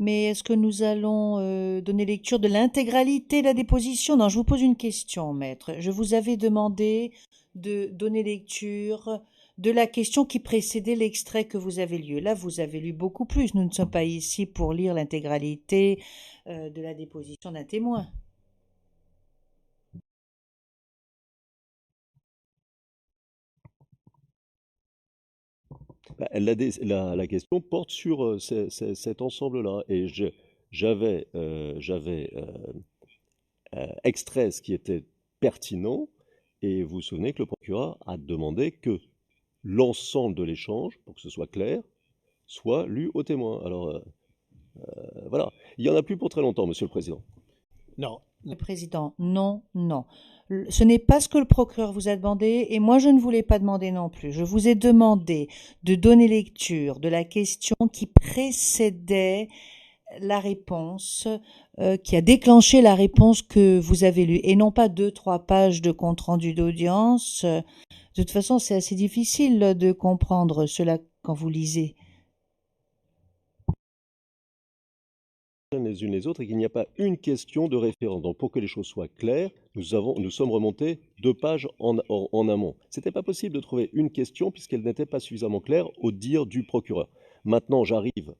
Mais est-ce que nous allons donner lecture de l'intégralité de la déposition? Non, je vous pose une question, maître. Je vous avais demandé de donner lecture de la question qui précédait l'extrait que vous avez lu. Là, vous avez lu beaucoup plus. Nous ne sommes pas ici pour lire l'intégralité de la déposition d'un témoin. La question porte sur cet ensemble-là. Et j'avais extrait ce qui était pertinent, et vous vous souvenez que le procureur a demandé que l'ensemble de l'échange, pour que ce soit clair, soit lu au témoin. Alors, voilà. Il n'y en a plus pour très longtemps, monsieur le président. no. Le président, non. Ce n'est pas ce que le procureur vous a demandé et moi je ne vous l'ai pas demandé non plus. Je vous ai demandé de donner lecture de la question qui précédait la réponse, qui a déclenché la réponse que vous avez lue et non pas 2-3 pages de compte-rendu d'audience. De toute façon, c'est assez difficile de comprendre cela quand vous lisez. Les unes les autres et qu'il n'y a pas une question de référence. Donc pour que les choses soient claires, nous sommes remontés 2 pages en amont. C'était pas possible de trouver une question puisqu'elle n'était pas suffisamment claire au dire du procureur. Maintenant, j'arrive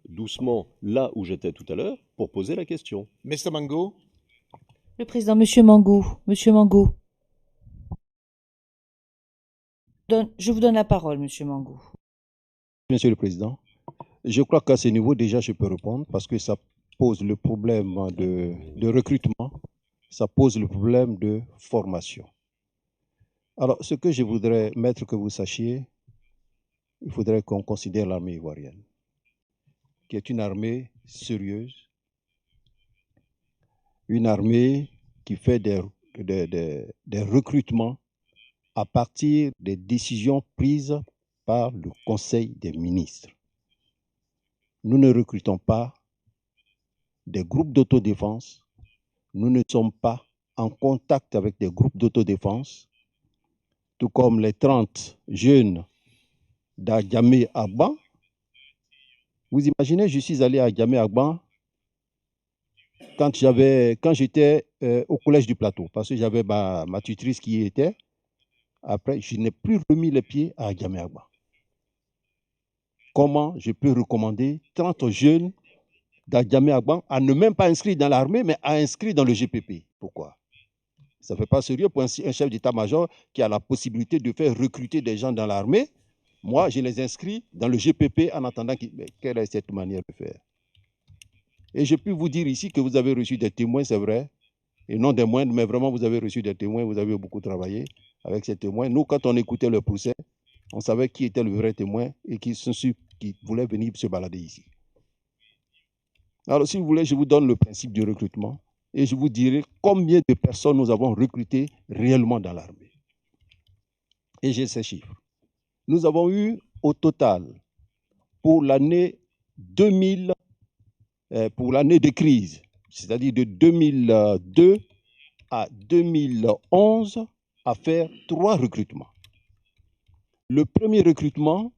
doucement là où j'étais tout à l'heure pour poser la question. Mr. Mango, Le président, Monsieur Mangou. Je vous donne la parole, Monsieur Mangou. Monsieur le Président, je crois qu'à ce niveau, déjà, je peux répondre parce que ça pose le problème de recrutement, ça pose le problème de formation. Alors, ce que je voudrais, maître, que vous sachiez, il faudrait qu'on considère l'armée ivoirienne, qui est une armée sérieuse, une armée qui fait des recrutements à partir des décisions prises par le Conseil des ministres. Nous ne recrutons pas des groupes d'autodéfense, nous ne sommes pas en contact avec des groupes d'autodéfense, tout comme les 30 jeunes d'Adjamé Agban. Vous imaginez, je suis allé à Adjamé Agban quand j'étais au collège du Plateau, parce que j'avais ma tutrice qui y était. Après, je n'ai plus remis les pieds à Adjamé Agban. Comment je peux recommander 30 jeunes d'Adjamé Agban à ne même pas inscrire dans l'armée, mais à inscrire dans le GPP? Pourquoi? Ça ne fait pas sérieux pour un chef d'état-major qui a la possibilité de faire recruter des gens dans l'armée. Moi, je les inscris dans le GPP en attendant quelle est cette manière de faire? Et je peux vous dire ici que vous avez reçu des témoins, c'est vrai, et non des moindres, mais vraiment vous avez reçu des témoins, vous avez beaucoup travaillé avec ces témoins. Nous, quand on écoutait le procès, on savait qui était le vrai témoin et qui voulait venir se balader ici. Alors, si vous voulez, je vous donne le principe du recrutement et je vous dirai combien de personnes nous avons recrutées réellement dans l'armée. Et j'ai ces chiffres. Nous avons eu au total, pour l'année 2000, pour l'année de crise, c'est-à-dire de 2002 à 2011, à faire 3 recrutements. Le premier recrutement,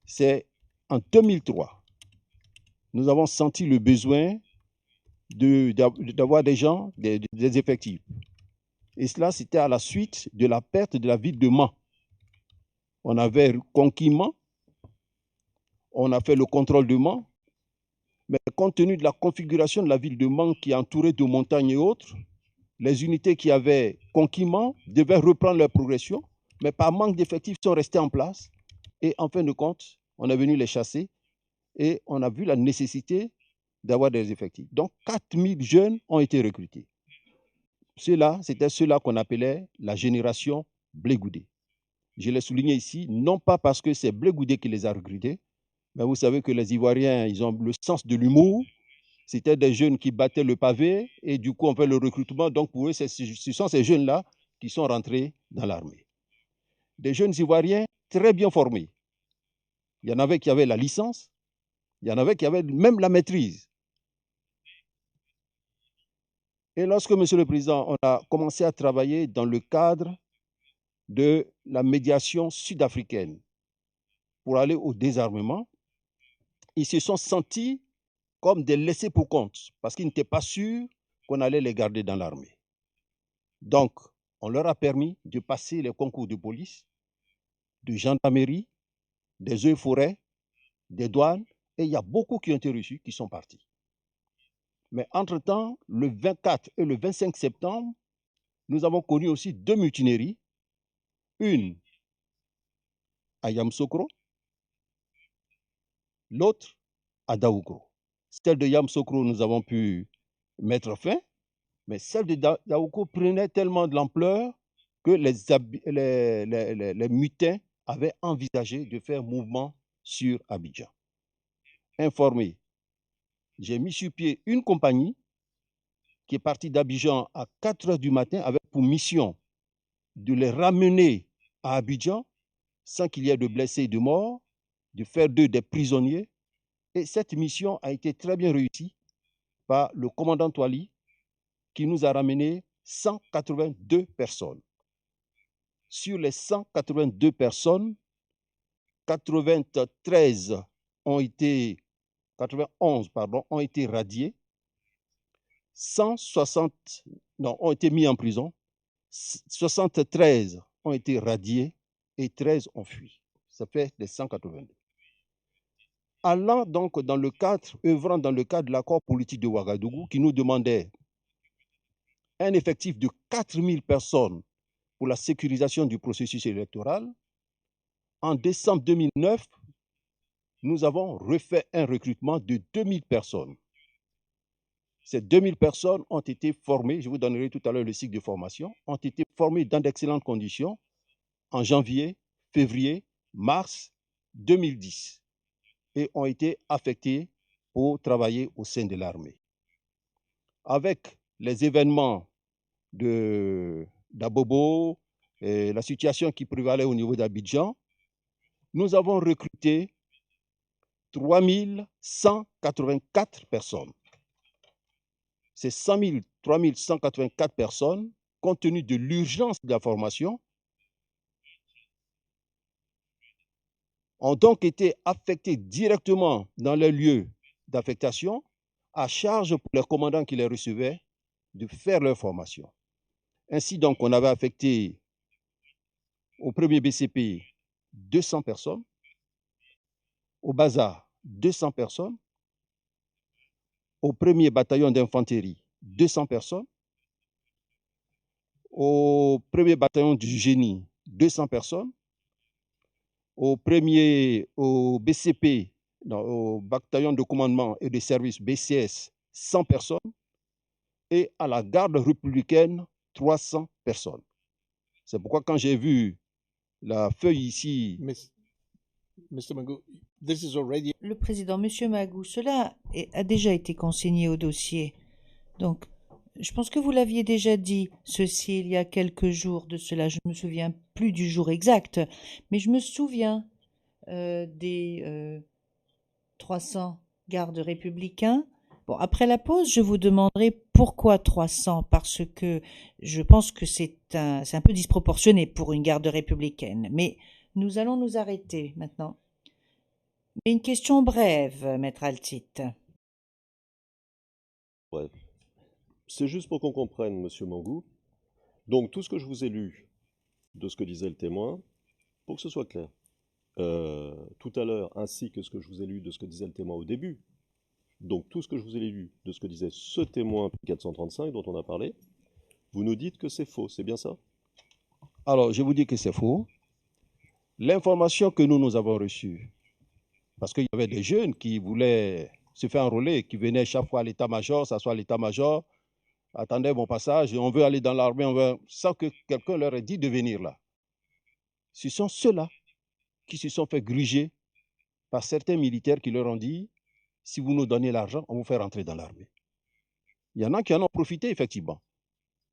c'est en 2003. Nous avons senti le besoin d'avoir des gens, des effectifs. Et cela, c'était à la suite de la perte de la ville de Mans. On avait conquis Mans, on a fait le contrôle de Mans, mais compte tenu de la configuration de la ville de Mans qui est entourée de montagnes et autres, les unités qui avaient conquis Mans devaient reprendre leur progression, mais par manque d'effectifs, sont restés en place. Et en fin de compte, on est venu les chasser et on a vu la nécessité d'avoir des effectifs. Donc, 4000 jeunes ont été recrutés. C'était ceux-là qu'on appelait la génération Blé Goudé. Je l'ai souligné ici, non pas parce que c'est Blé Goudé qui les a recrutés, mais vous savez que les Ivoiriens, ils ont le sens de l'humour. C'était des jeunes qui battaient le pavé et du coup, on fait le recrutement. Donc, pour eux, ce sont ces jeunes-là qui sont rentrés dans l'armée. Des jeunes Ivoiriens très bien formés. Il y en avait qui avaient la licence, il y en avait qui avaient même la maîtrise. Et lorsque, Monsieur le Président, on a commencé à travailler dans le cadre de la médiation sud-africaine pour aller au désarmement, ils se sont sentis comme des laissés pour compte parce qu'ils n'étaient pas sûrs qu'on allait les garder dans l'armée. Donc, on leur a permis de passer les concours de police, de gendarmerie, des eaux et forêts, des douanes, et il y a beaucoup qui ont été reçus, qui sont partis. Mais entre-temps, le 24 et le 25 septembre, nous avons connu aussi 2 mutineries, une à Yamoussoukro, l'autre à Daougro. Celle de Yamoussoukro, nous avons pu mettre fin, mais celle de Daougro prenait tellement de l'ampleur que les mutins avaient envisagé de faire mouvement sur Abidjan. Informé, j'ai mis sur pied une compagnie qui est partie d'Abidjan à 4 heures du matin avec pour mission de les ramener à Abidjan sans qu'il y ait de blessés et de morts, de faire d'eux des prisonniers. Et cette mission a été très bien réussie par le commandant Touali qui nous a ramené 182 personnes. Sur les 182 personnes, 91 ont été radiés, ont été mis en prison, 73 ont été radiés et 13 ont fui. Ça fait les 182. Œuvrant dans le cadre de l'accord politique de Ouagadougou qui nous demandait un effectif de 4000 personnes pour la sécurisation du processus électoral, en décembre 2009, nous avons refait un recrutement de 2000 personnes. Ces 2000 personnes ont été formées, je vous donnerai tout à l'heure le cycle de formation, ont été formées dans d'excellentes conditions en janvier, février, mars 2010 et ont été affectées pour travailler au sein de l'armée. Avec les événements d'Abobo et la situation qui prévalait au niveau d'Abidjan, nous avons recruté 3184 personnes. Ces 3184 personnes, compte tenu de l'urgence de la formation, ont donc été affectées directement dans les lieux d'affectation, à charge pour les commandants qui les recevaient de faire leur formation. Ainsi donc, on avait affecté au premier BCP 200 personnes, au Bazar 200 personnes, au premier bataillon d'infanterie 200 personnes, au premier bataillon du génie 200 personnes, au BCP, au bataillon de commandement et de service BCS 100 personnes, et à la garde républicaine 300 personnes. C'est pourquoi quand j'ai vu la feuille ici, Mr. Magoo, this is already. Le président, Monsieur Magou, cela a déjà été consigné au dossier. Donc, je pense que vous l'aviez déjà dit, ceci, il y a quelques jours de cela. Je ne me souviens plus du jour exact, mais je me souviens des 300 gardes républicains. Bon, après la pause, je vous demanderai pourquoi 300, parce que je pense que c'est un peu disproportionné pour une garde républicaine. Mais nous allons nous arrêter maintenant. Mais une question brève, Maître Altit. Ouais. C'est juste pour qu'on comprenne, Monsieur Mangou. Donc, tout ce que je vous ai lu de ce que disait le témoin, pour que ce soit clair, tout à l'heure, ainsi que ce que je vous ai lu de ce que disait le témoin au début, donc tout ce que je vous ai lu de ce que disait ce témoin 435 dont on a parlé, vous nous dites que c'est faux, c'est bien ça? Alors, je vous dis que c'est faux. L'information que nous avons reçue, parce qu'il y avait des jeunes qui voulaient se faire enrôler, qui venaient chaque fois à l'état-major, s'asseoir à l'état-major, attendaient mon passage, et on veut aller dans l'armée, sans que quelqu'un leur ait dit de venir là. Ce sont ceux-là qui se sont fait gruger par certains militaires qui leur ont dit, si vous nous donnez l'argent, on vous fait rentrer dans l'armée. Il y en a qui en ont profité, effectivement.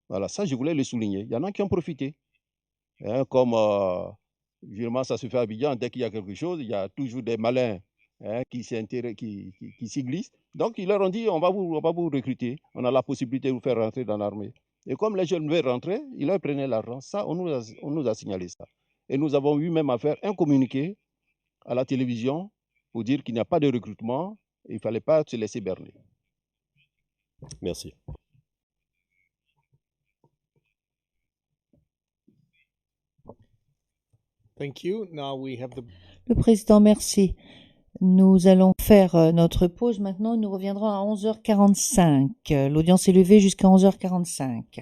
Voilà, ça, je voulais le souligner. Il y en a qui ont profité. Hein, comme, généralement, ça se fait à Abidjan, dès qu'il y a quelque chose, il y a toujours des malins qui s'y glissent. Donc, ils leur ont dit, on va vous recruter, on a la possibilité de vous faire rentrer dans l'armée. Et comme les jeunes veulent rentrer, ils leur prenaient l'argent. Ça, on nous a signalé ça. Et nous avons eu même à faire un communiqué à la télévision pour dire qu'il n'y a pas de recrutement, il ne fallait pas se laisser berner. Merci. Thank you. Now we have the. Le président, merci. Nous allons faire notre pause maintenant. Nous reviendrons à 11h45. L'audience est levée jusqu'à 11h45.